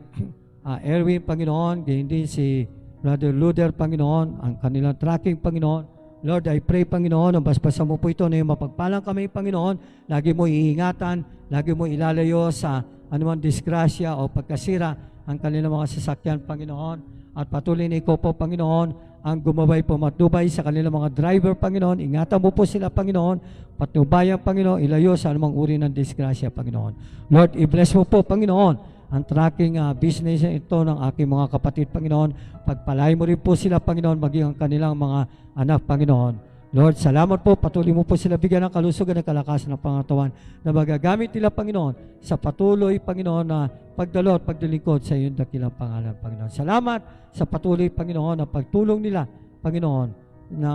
Erwin, Panginoon, gayon din si Brother Luder, Panginoon, ang kanilang tracking, Panginoon. Lord, I pray, Panginoon, ang basbasan mo po ito na yung mapagpalang kami, Panginoon, lagi mo iingatan, lagi mo ilalayo sa anumang disgrasya o pagkasira ang kanilang mga sasakyan, Panginoon. At patuloy na ikaw po, Panginoon, ang gumabay po matubay sa kanilang mga driver, Panginoon. Ingatan mo po sila, Panginoon. Patnubayan, Panginoon, ilayo sa anumang uri ng disgrasya, Panginoon. Lord, i-bless mo po, Panginoon, ang tracking business ito ng aking mga kapatid, Panginoon. Pagpalain mo rin po sila, Panginoon, maging ang kanilang mga anak, Panginoon. Lord, salamat po. Patuloy mo po sila bigyan ng kalusugan at kalakasan ng pangatawan na magagamit nila, Panginoon, sa patuloy, Panginoon, na pagdalo at pagdilingkod sa iyong dakilang pangalan, Panginoon. Salamat sa patuloy, Panginoon, na pagtulong nila, Panginoon, na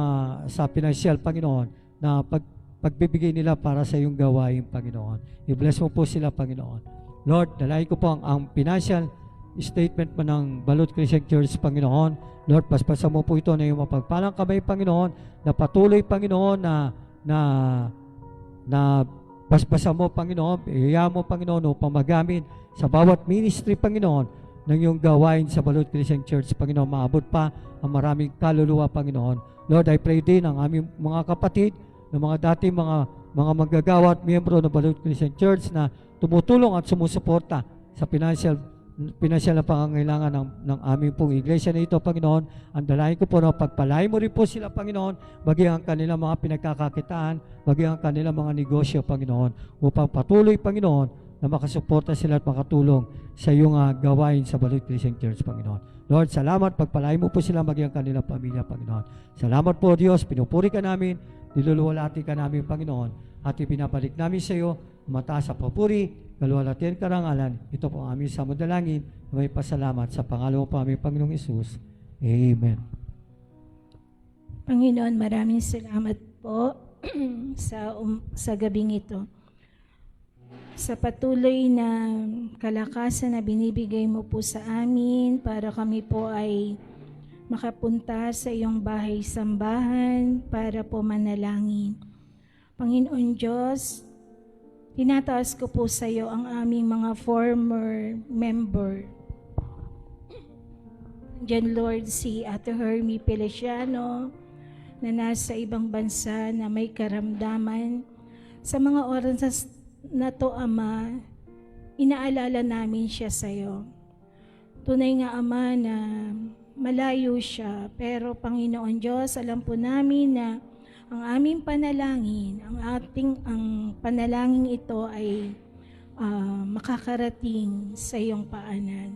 sa financial, Panginoon, na pagbibigay nila para sa iyong gawain, Panginoon. I-bless mo po sila, Panginoon. Lord, dalayan ko po ang financial statement mo ng Balot Christian Church, Panginoon. Lord, paspasan mo po ito na yung mapagpalang kamay, Panginoon, na patuloy, Panginoon, na paspasan mo, Panginoon, iya mo, Panginoon, upang magamit sa bawat ministry, Panginoon, ng iyong gawain sa Balot Christian Church, Panginoon, maabot pa ang maraming kaluluwa, Panginoon. Lord, I pray din ang aming mga kapatid, ng mga dating mga manggagawa at miyembro ng Balot Christian Church na tumutulong at sumusuporta sa financial na pangangailangan ng aming pong iglesia na ito, Panginoon. Ang dalayan ko po na pagpalain mo rin po sila, Panginoon, maging ang kanilang mga pinagkakakitaan, maging ang kanilang mga negosyo, Panginoon, upang patuloy, Panginoon, na makasuporta sila at makatulong sa iyong gawain sa Balot Christian Church, Panginoon. Lord, salamat, pagpalain mo po sila, maging ang kanilang pamilya, Panginoon. Salamat po, Diyos, pinupuri ka namin, niluluwalhati ka namin, Panginoon, at ipinabalik namin sa iyo mataas sa papuri, kaluwalhatian, karangalan. Ito po ang aming samudalangin na may pasalamat sa pangalan mo po aming Panginoong Hesus. Amen. Panginoon, maraming salamat po sa gabing ito. Sa patuloy na kalakasan na binibigay mo po sa amin para kami po ay makapunta sa iyong bahay-sambahan para po manalangin. Panginoon Diyos, tinataas ko po sa iyo ang aming mga former member. Diyan, Lord, si Ate Hermie Feliciano na nasa ibang bansa na may karamdaman. Sa mga oras na to, Ama, inaalala namin siya sa iyo. Tunay nga, Ama, na malayo siya, pero Panginoon Diyos, alam po namin na ang aming panalangin, ang panalangin ito ay makakarating sa iyong paanan.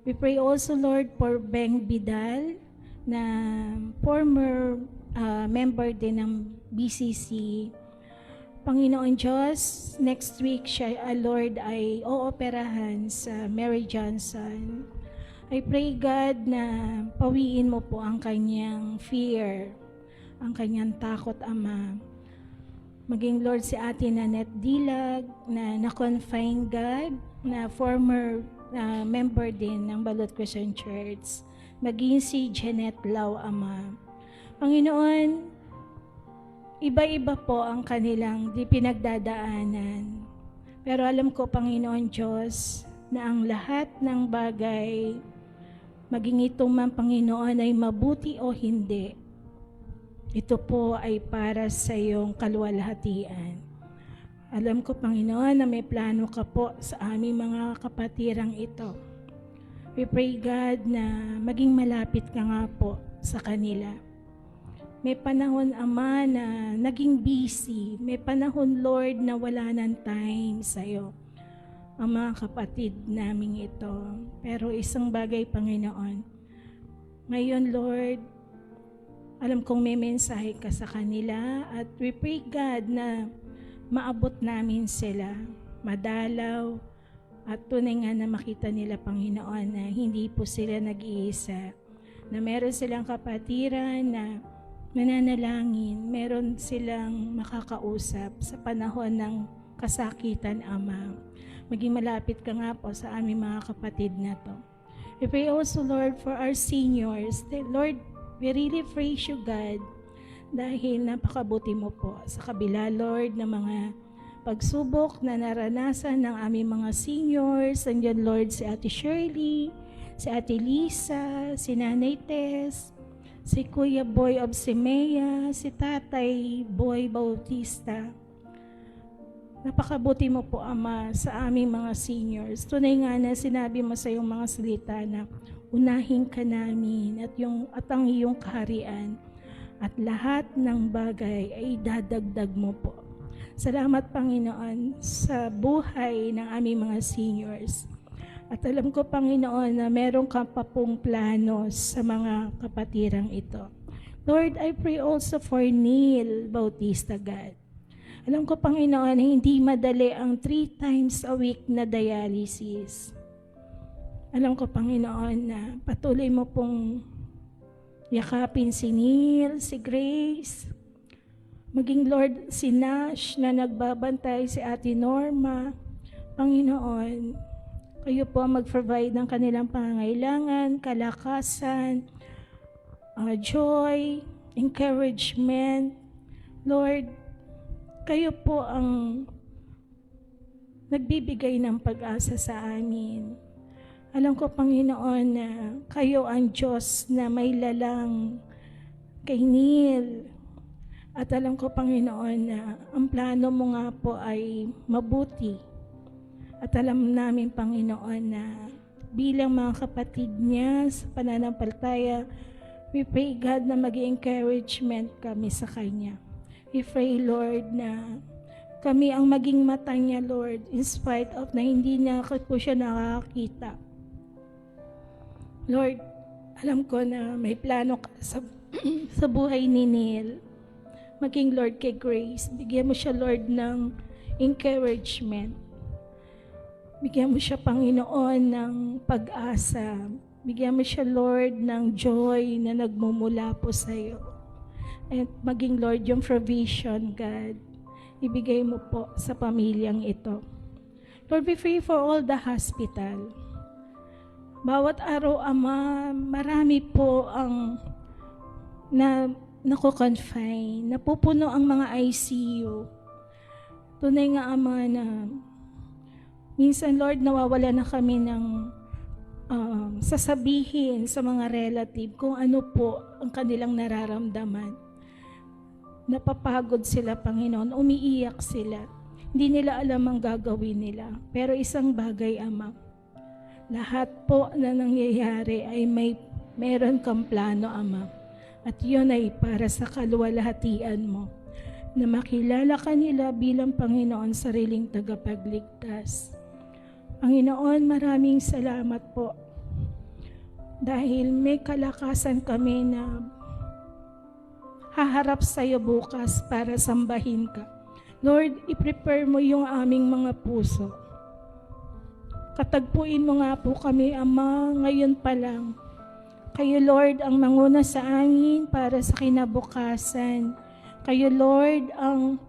We pray also, Lord, for Beng Bidal, na former member din ng BCC. Panginoon Diyos, next week siya, Lord, ay ooperahan sa Mary Johnson. I pray, God, na pawiin mo po ang kanyang fear, ang kanyang takot, Ama. Maging, Lord, si Ate Nanette Dilag na na-confine, God, na former member din ng Balot Christian Church. Maging si Jeanette Lau, Ama. Panginoon, iba-iba po ang kanilang pinagdadaanan. Pero alam ko, Panginoon Diyos, na ang lahat ng bagay, maging ito man, Panginoon, ay mabuti o hindi, ito po ay para sa iyong kaluwalhatian. Alam ko, Panginoon, na may plano ka po sa aming mga kapatirang ito. We pray, God, na maging malapit ka nga po sa kanila. May panahon, Ama, na naging busy. May panahon, Lord, na wala ng time sa iyo, ang mga kapatid naming ito. Pero isang bagay, Panginoon, ngayon, Lord, alam kong may mensahe ka sa kanila at we pray, God, na maabot namin sila, madalaw, at tunay nga na makita nila, Panginoon, na hindi po sila nag-iisa, na meron silang kapatiran na nananalangin, meron silang makakausap sa panahon ng kasakitan, Ama. Maging malapit ka nga po sa aming mga kapatid na to. We pray also, Lord, for our seniors. Lord, we really praise you, God, dahil napakabuti mo po sa kabila, Lord, ng mga pagsubok na naranasan ng aming mga seniors. Nandiyan, Lord, si Ate Shirley, si Ate Lisa, si Nanay Tess, si Kuya Boy Obsimea, si Tatay Boy Bautista. Napakabuti mo po, Ama, sa aming mga seniors. Tunay nga na sinabi mo sa iyong mga salita na unahin ka namin at ang iyong kaharian at lahat ng bagay ay dadagdag mo po. Salamat, Panginoon, sa buhay ng aming mga seniors. At alam ko, Panginoon, na meron ka pa pong plano sa mga kapatirang ito. Lord, I pray also for Neil Bautista, God. Alam ko, Panginoon, hindi madali ang 3 times a week na dialysis. Alam ko, Panginoon, na patuloy mo pong yakapin si Neil, si Grace, maging Lord, si Nash na nagbabantay, si Ate Norma. Panginoon, kayo po mag-provide ng kanilang pangangailangan, kalakasan, joy, encouragement. Lord, kayo po ang nagbibigay ng pag-asa sa amin. Alam ko, Panginoon, na kayo ang Diyos na may lalang kay Neil. At alam ko, Panginoon, na ang plano mo nga po ay mabuti. At alam namin, Panginoon, na bilang mga kapatid niya sa pananampalataya, we pray, God, na mag-encouragement kami sa Kanya. We pray, Lord, na kami ang maging mata niya, Lord, in spite of na hindi niya po siya nakakita. Lord, alam ko na may plano ka sa buhay ni Neil. Maging, Lord, kay Grace. Bigyan mo siya, Lord, ng encouragement. Bigyan mo siya, Panginoon, ng pag-asa. Bigyan mo siya, Lord, ng joy na nagmumula po sa iyo. At maging, Lord, yung provision, God, ibigay mo po sa pamilyang ito. Lord, we pray for all the hospital. Bawat araw, Ama, marami po ang nako-confine, napupuno ang mga ICU. Tunay nga, Ama, na minsan, Lord, nawawala na kami ng sasabihin sa mga relative kung ano po ang kanilang nararamdaman. Napapagod sila, Panginoon, umiiyak sila. Hindi nila alam ang gagawin nila. Pero isang bagay, Ama, lahat po na nangyayari ay meron kang plano, Ama. At yun ay para sa kaluwalhatian mo, na makilala ka nila bilang Panginoon, sariling tagapagligtas. Panginoon, maraming salamat po dahil may kalakasan kami na haharap sa iyo bukas para sambahin ka. Lord, i-prepare mo yung aming mga puso. Katagpuin mo nga po kami, Ama, ngayon pa lang. Kayo, Lord, ang manguna sa amin para sa kinabukasan. Kayo, Lord, ang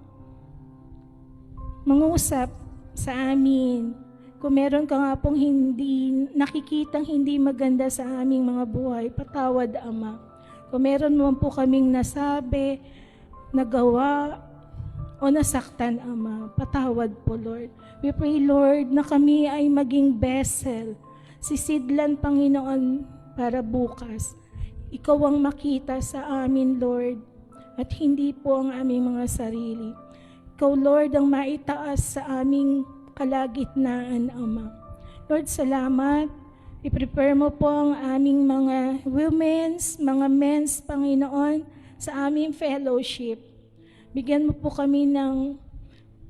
mangusap sa amin. Kung meron ka nga pong nakikitang hindi maganda sa aming mga buhay, patawad, Ama. Kung meron mo po kaming nasabi, nagawa, o nasaktan, Ama, patawad po, Lord. We pray, Lord, na kami ay maging vessel, sisidlan, Panginoon, para bukas. Ikaw ang makita sa amin, Lord, at hindi po ang aming mga sarili. Ikaw, Lord, ang maitaas sa aming kalagitnaan, Ama. Lord, salamat. I-prepare mo po ang aming mga women's, mga men's, Panginoon, sa aming fellowship. Bigyan mo po kami ng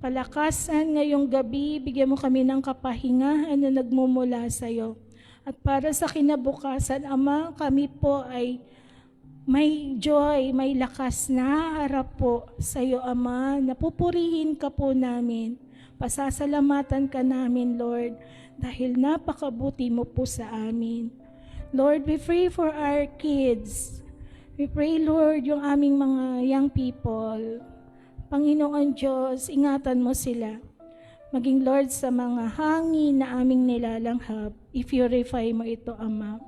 palakasan ngayong gabi. Bigyan mo kami ng kapahingahan na nagmumula sa iyo. At para sa kinabukasan, Ama, kami po ay may joy, may lakas na harap po sa iyo, Ama. Napupurihin ka po namin. Pasasalamatan ka namin, Lord, dahil napakabuti mo po sa amin. Lord, we pray for our kids. We pray, Lord, yung aming mga young people. Panginoon Diyos, ingatan mo sila. maging Lord sa mga hangin na aming nilalanghap. I-purify mo ito, Ama.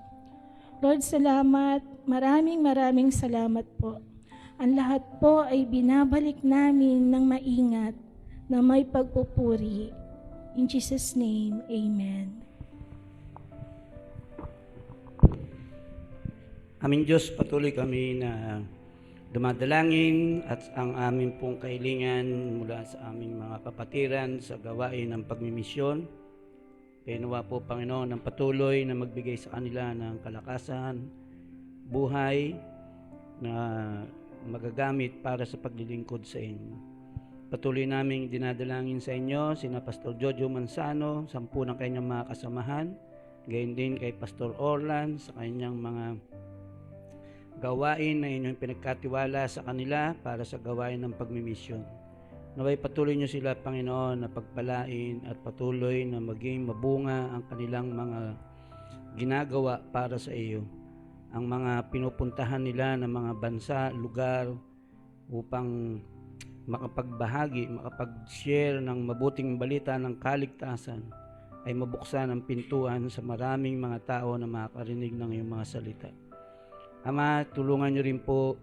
Lord, salamat. Maraming salamat po. Ang lahat po ay binabalik namin ng maingat na may pagpupuri. In Jesus' name, Amen. Aming Diyos, patuloy kami na dumadalangin at ang aming pong kahilingan mula sa aming mga kapatiran sa gawain ng pagmimisyon. Kaya nawa po, Panginoon, ng patuloy na magbigay sa kanila ng kalakasan, buhay na magagamit para sa paglilingkod sa inyo. Patuloy naming dinadalangin sa inyo sina Pastor Jojo Manzano, 10 ng kanyang mga kasamahan, gayon din kay Pastor Orlan sa kanyang mga gawain na inyong pinagkatiwala sa kanila para sa gawain ng pagmimisyon. Naway patuloy niyo sila, Panginoon, na pagpalain at patuloy na maging mabunga ang kanilang mga ginagawa para sa iyo. Ang mga pinupuntahan nila ng mga bansa, lugar upang makapagbahagi, makapag-share ng mabuting balita ng kaligtasan ay mabuksan ang pintuan sa maraming mga tao na makakarinig ng iyong mga salita. Ama, tulungan niyo rin po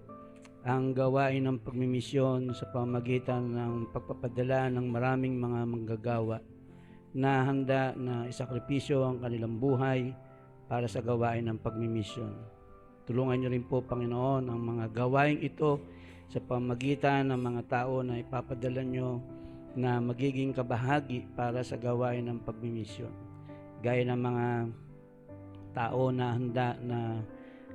ang gawain ng pagmimisyon sa pamamagitan ng pagpapadala ng maraming mga manggagawa na handa na isakripisyo ang kanilang buhay para sa gawain ng pagmimisyon. Tulungan niyo rin po, Panginoon, ang mga gawain ito sa pamamagitan ng mga tao na ipapadala niyo na magiging kabahagi para sa gawain ng pagmimisyon. Gaya ng mga tao na handa na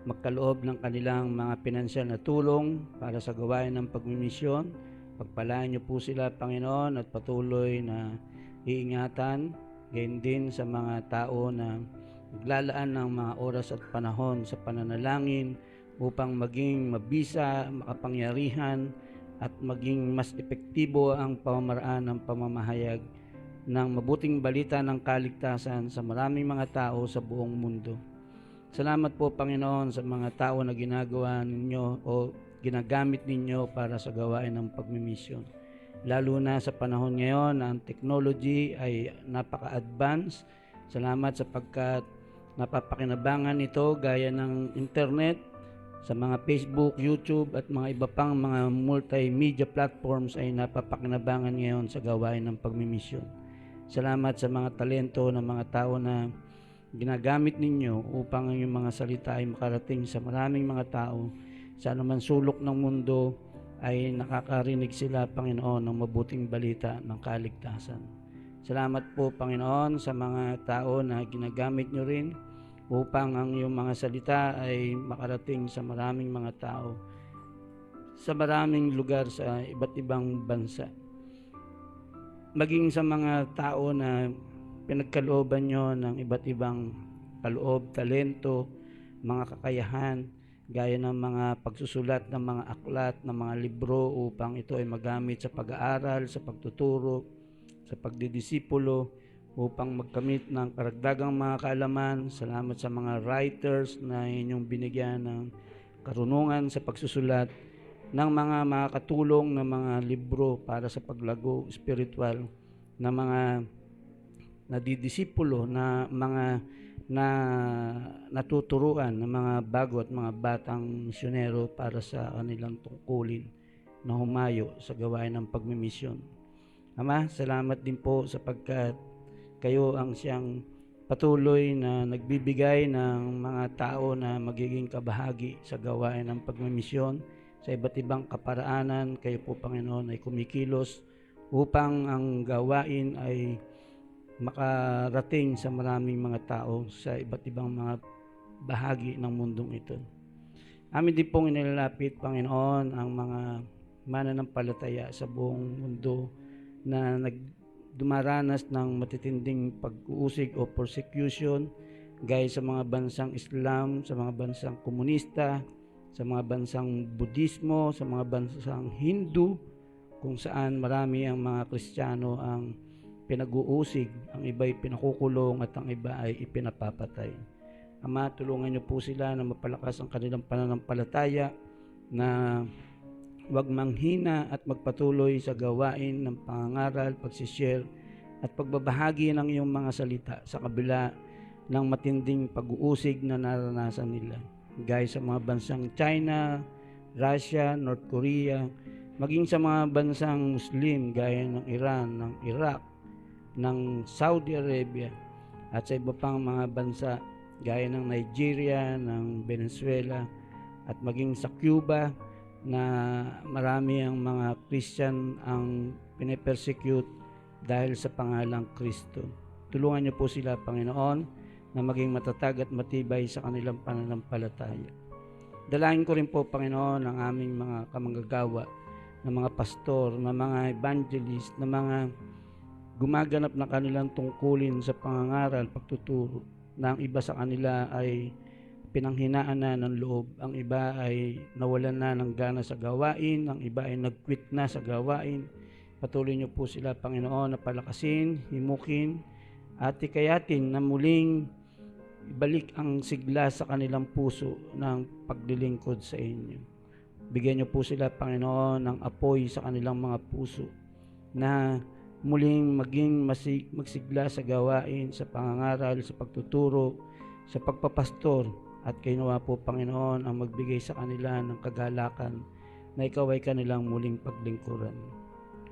magkaloob ng kanilang mga pinansyal na tulong para sa gawain ng pagmimisyon. Pagpalain niyo po sila, Panginoon, at patuloy na iingatan, gayon din sa mga tao na naglalaan ng mga oras at panahon sa pananalangin upang maging mabisa, makapangyarihan, at maging mas epektibo ang pamamaraan ng pamamahayag ng mabuting balita ng kaligtasan sa maraming mga tao sa buong mundo. Salamat po, Panginoon, sa mga tao na ginagawa ninyo o ginagamit ninyo para sa gawain ng pagmimisyon. Lalo na sa panahon ngayon na ang technology ay napaka-advance. Salamat sapagkat napapakinabangan ito gaya ng internet, sa mga Facebook, YouTube at mga iba pang mga multimedia platforms ay napapakinabangan ngayon sa gawain ng pagmimisyon. Salamat sa mga talento ng mga tao na ginagamit ninyo upang ang iyong mga salita ay makarating sa maraming mga tao sa anumang sulok ng mundo ay nakakarinig sila, Panginoon, ng mabuting balita ng kaligtasan. Salamat po, Panginoon, sa mga tao na ginagamit nyo rin upang ang iyong mga salita ay makarating sa maraming mga tao sa maraming lugar sa iba't ibang bansa. Maging sa mga tao na pinagkalooban nyo ng iba't ibang kaloob, talento, mga kakayahan, gaya ng mga pagsusulat ng mga aklat, ng mga libro upang ito ay magamit sa pag-aaral, sa pagtuturo, sa pagdidisipulo, upang magkamit ng karagdagang mga kaalaman. Salamat sa mga writers na inyong binigyan ng karunungan sa pagsusulat ng mga makakatulong na mga libro para sa paglago spiritual na mga nadidisipulo na mga na natuturuan ng mga bago at mga batang misyonero para sa kanilang tungkulin na humayo sa gawain ng pagmimisyon. Ama, salamat din po sapagkat kayo ang siyang patuloy na nagbibigay ng mga tao na magiging kabahagi sa gawain ng pagmimisyon sa iba't ibang kaparaanan. Kayo po, Panginoon, ay kumikilos upang ang gawain ay makarating sa maraming mga tao sa iba't ibang mga bahagi ng mundong ito. Amin din pong inilalapit, Panginoon, ang mga mananampalataya sa buong mundo na dumaranas ng matitinding pag-uusig o persecution gaya sa mga bansang Islam, sa mga bansang komunista, sa mga bansang Budismo, sa mga bansang Hindu, kung saan marami ang mga Kristiyano ang pinag-uusig, ang iba ay pinakukulong at ang iba ay ipinapapatay. Ama, tulungan niyo po sila na mapalakas ang kanilang pananampalataya, na huwag manghina at magpatuloy sa gawain ng pangangaral, pagsishare at pagbabahagi ng iyong mga salita sa kabila ng matinding pag-uusig na naranasan nila. Gaya sa mga bansang China, Russia, North Korea, maging sa mga bansang Muslim gaya ng Iran, ng Iraq, ng Saudi Arabia, at sa iba pang mga bansa gaya ng Nigeria, ng Venezuela, at maging sa Cuba na marami ang mga Christian ang pinipersecute dahil sa pangalang Kristo. Tulungan niyo po sila, Panginoon, na maging matatag at matibay sa kanilang pananampalataya. Dalangin ko rin po, Panginoon, ang aming mga kamanggagawa, na mga pastor, na mga evangelist, na mga gumaganap na kanilang tungkulin sa pangangaral, pagtuturo, na ang iba sa kanila ay pinanghinaan na ng loob, ang iba ay nawalan na ng gana sa gawain, ang iba ay nag-quit na sa gawain. Patuloy niyo po sila, Panginoon, na palakasin, himukin, at hikayatin na muling ibalik ang sigla sa kanilang puso ng paglilingkod sa inyo. Bigyan niyo po sila, Panginoon, ng apoy sa kanilang mga puso na muling maging magsigla sa gawain, sa pangangaral, sa pagtuturo, sa pagpapastor, at kayo po, Panginoon, ang magbigay sa kanila ng kagalakan na ikaw ay kanilang muling paglingkuran.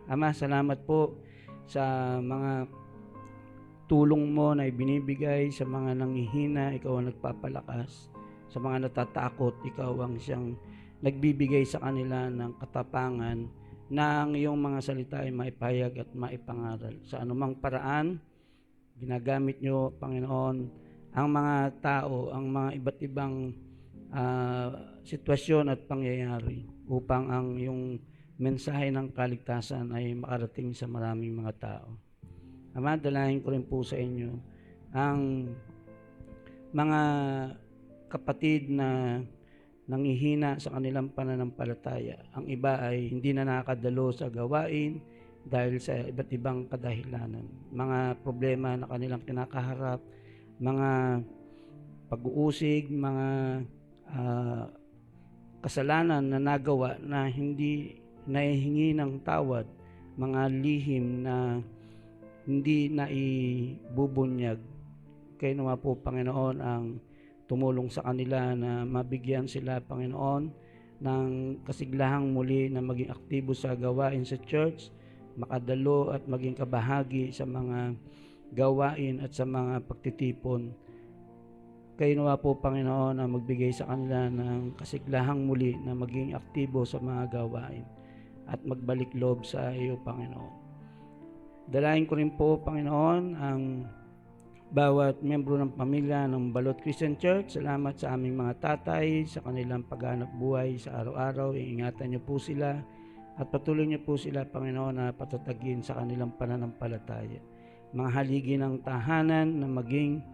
Ama, salamat po sa mga tulong mo na ibinibigay sa mga nanghihina, ikaw ang nagpapalakas. Sa mga natatakot, ikaw ang siyang nagbibigay sa kanila ng katapangan na ang iyong mga salita ay maipahayag at maipangaral. Sa anumang paraan, ginagamit nyo, Panginoon, ang mga tao, ang mga iba't ibang sitwasyon at pangyayari upang ang iyong mensahe ng kaligtasan ay makarating sa maraming mga tao. Ama, dalangin ko rin po sa inyo ang mga kapatid na nanghihina sa kanilang pananampalataya. Ang iba ay hindi na nakakadalo sa gawain dahil sa iba't ibang kadahilanan. Mga problema na kanilang kinakaharap, mga pag-uusig, mga kasalanan na nagawa na hindi nahihingi ng tawad, mga lihim na hindi na ibubunyag. Kayo naman po, Panginoon, ang tumulong sa kanila na mabigyan sila, Panginoon, ng kasiglahang muli na maging aktibo sa gawain sa church, makadalo at maging kabahagi sa mga gawain at sa mga pagtitipon. Kayo naman po, Panginoon, ang magbigay sa kanila ng kasiglahang muli na maging aktibo sa mga gawain at magbalik loob sa iyo, Panginoon. Dalahin ko rin po, Panginoon, ang bawat miyembro ng pamilya ng Balot Christian Church. Salamat sa aming mga tatay, sa kanilang paghanap buhay sa araw-araw. Iingatan niyo po sila at patuloy niyo po sila, Panginoon, na patatagin sa kanilang pananampalataya. Mga haligi ng tahanan na maging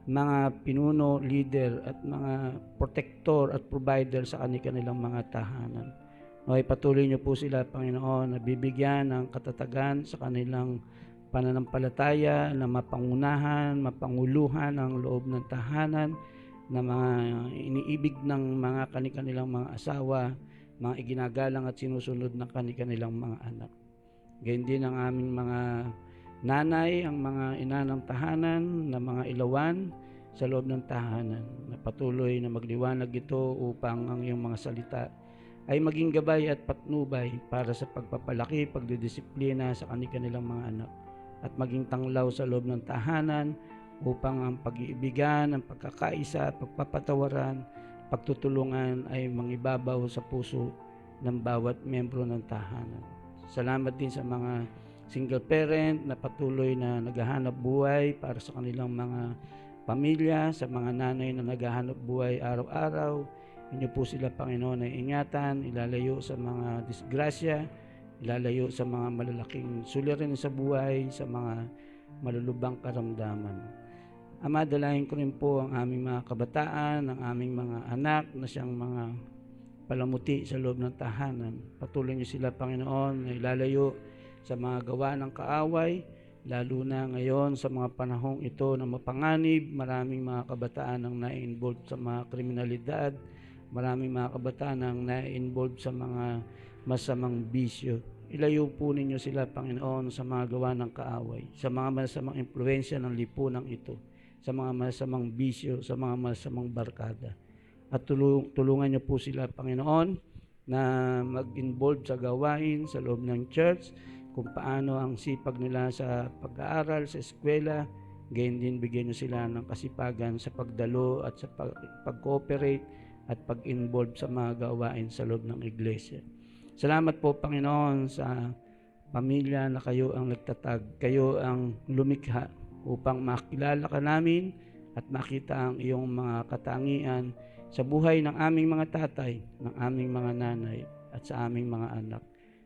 mga pinuno, leader at mga protector at provider sa kanilang mga tahanan. Okay, patuloy niyo po sila, Panginoon, na bibigyan ng katatagan sa kanilang pananampalataya, na mapangunahan, mapanguluhan ang loob ng tahanan, na mga iniibig ng mga kanilang mga asawa, mga iginagalang at sinusunod ng kanilang mga anak. Ganyan din ang aming mga nanay, ang mga ina ng tahanan, na mga ilawan sa loob ng tahanan, na patuloy na magliwanag ito upang ang iyong mga salita ay maging gabay at patnubay para sa pagpapalaki, pagdidisiplina sa kanilang mga anak, at maging tanglaw sa loob ng tahanan upang ang pag-iibigan, ang pagkakaisa, pagpapatawaran, pagtutulungan ay mangibabaw sa puso ng bawat miyembro ng tahanan. Salamat din sa mga single parent na patuloy na naghahanap buhay para sa kanilang mga pamilya, sa mga nanay na naghahanap buhay araw-araw. Inyo po sila, Panginoon, ay ingatan, ilalayo sa mga disgrasya, ilalayo sa mga malalaking suliranin sa buhay, sa mga malulubang karamdaman. Ama, dalahin ko rin po ang aming mga kabataan, ang aming mga anak na siyang mga palamuti sa loob ng tahanan. Patuloy niyo sila, Panginoon, na ilalayo sa mga gawa ng kaaway, lalo na ngayon sa mga panahong ito na mapanganib. Maraming mga kabataan ang na-involve sa mga kriminalidad, maraming mga kabataan ang na-involve sa mga masamang bisyo. ilayo po ninyo sila, Panginoon, sa mga gawa ng kaaway, sa mga masamang impluensya ng lipunang ito, sa mga masamang bisyo, sa mga masamang barkada. At tulungan niyo po sila, Panginoon, na mag-involve sa gawain sa loob ng church, kung paano ang sipag nila sa pag-aaral, sa eskwela, gayon din bigyan niyo sila ng kasipagan sa pagdalo at sa pag-cooperate at pag-involve sa mga gawain sa loob ng iglesia. Salamat po, Panginoon, sa pamilya na kayo ang nagtatag, kayo ang lumikha upang makilala ka namin at makita ang iyong mga katangian sa buhay ng aming mga tatay, ng aming mga nanay at sa aming mga anak.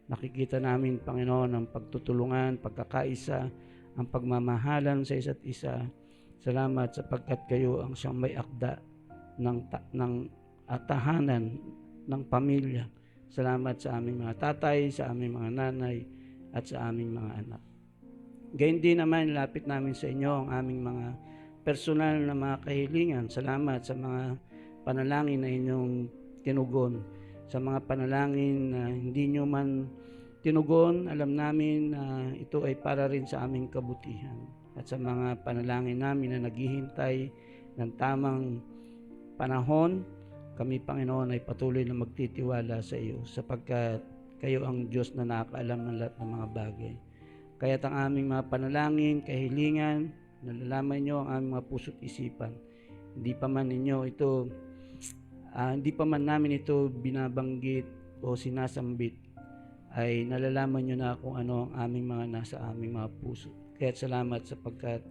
Nakikita namin, Panginoon, ang pagtutulungan, pagkakaisa, ang pagmamahalan sa isa't isa. Salamat sapagkat kayo ang siyang may akda ng tahanan ng pamilya. Salamat sa aming mga tatay, sa aming mga nanay, at sa aming mga anak. Gayun din naman, lapit namin sa inyo ang aming mga personal na mga kahilingan. Salamat sa mga panalangin na inyong tinugon. Sa mga panalangin na hindi nyo man tinugon, alam namin na ito ay para rin sa aming kabutihan. At sa mga panalangin namin na naghihintay ng tamang panahon, kami, Panginoon, ay patuloy na magtitiwala sa iyo sapagkat kayo ang Diyos na nakakaalam ng lahat ng mga bagay. Kaya't ang aming mga panalangin, kahilingan, nalalaman nyo ang aming mga puso't isipan. Hindi pa man namin ito binabanggit o sinasambit, ay nalalaman nyo na kung ano ang aming mga nasa aming mga puso. Kaya't salamat sapagkat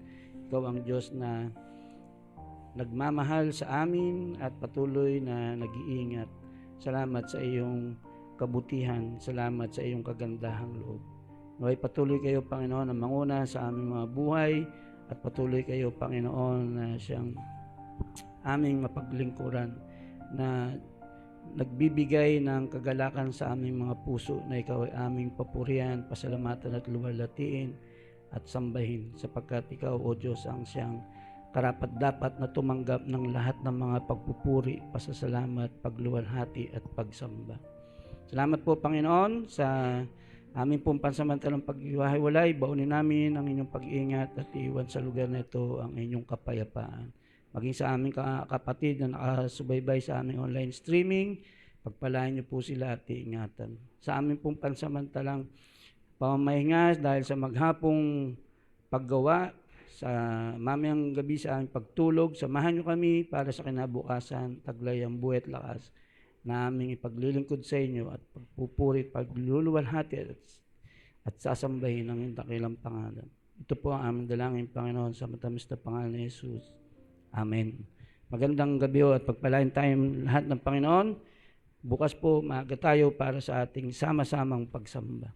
ikaw ang Diyos na nagmamahal sa amin at patuloy na nag-iingat. Salamat sa iyong kabutihan. Salamat sa iyong kagandahang loob. Naway patuloy kayo, Panginoon, na manguna sa aming mga buhay at patuloy kayo, Panginoon, na siyang aming mapaglingkuran, na nagbibigay ng kagalakan sa aming mga puso, na ikaw ay aming papurihan, pasalamatan at luwalhatiin at sambahin sapagkat ikaw, O Diyos, ang siyang karapat-dapat na tumanggap ng lahat ng mga pagpupuri, pasasalamat, pagluwalhati at pagsamba. Salamat po, Panginoon, sa aming pong pansamantalang paghiwa-hiwalay. Baunin namin ang inyong pag-iingat at iwan sa lugar na ito ang inyong kapayapaan. Maging sa aming kapatid na nakasubaybay sa aming online streaming, pagpalain niyo po sila at iingatan. Sa aming pong pansamantalang pamamahinga dahil sa maghapong paggawa, sa mamayang gabi sa aming pagtulog, samahan niyo kami para sa kinabukasan, taglay ang buhay at lakas na aming ipaglilingkod sa inyo at pagpupuri, pagluluwalhati at sasambahin ang iyong dakilang pangalan. Ito po ang aming dalangin, Panginoon, sa matamis na pangalan ni Jesus. Amen. Magandang gabi at pagpalain tayong lahat ng Panginoon. Bukas po maaga tayo para sa ating sama-samang pagsamba.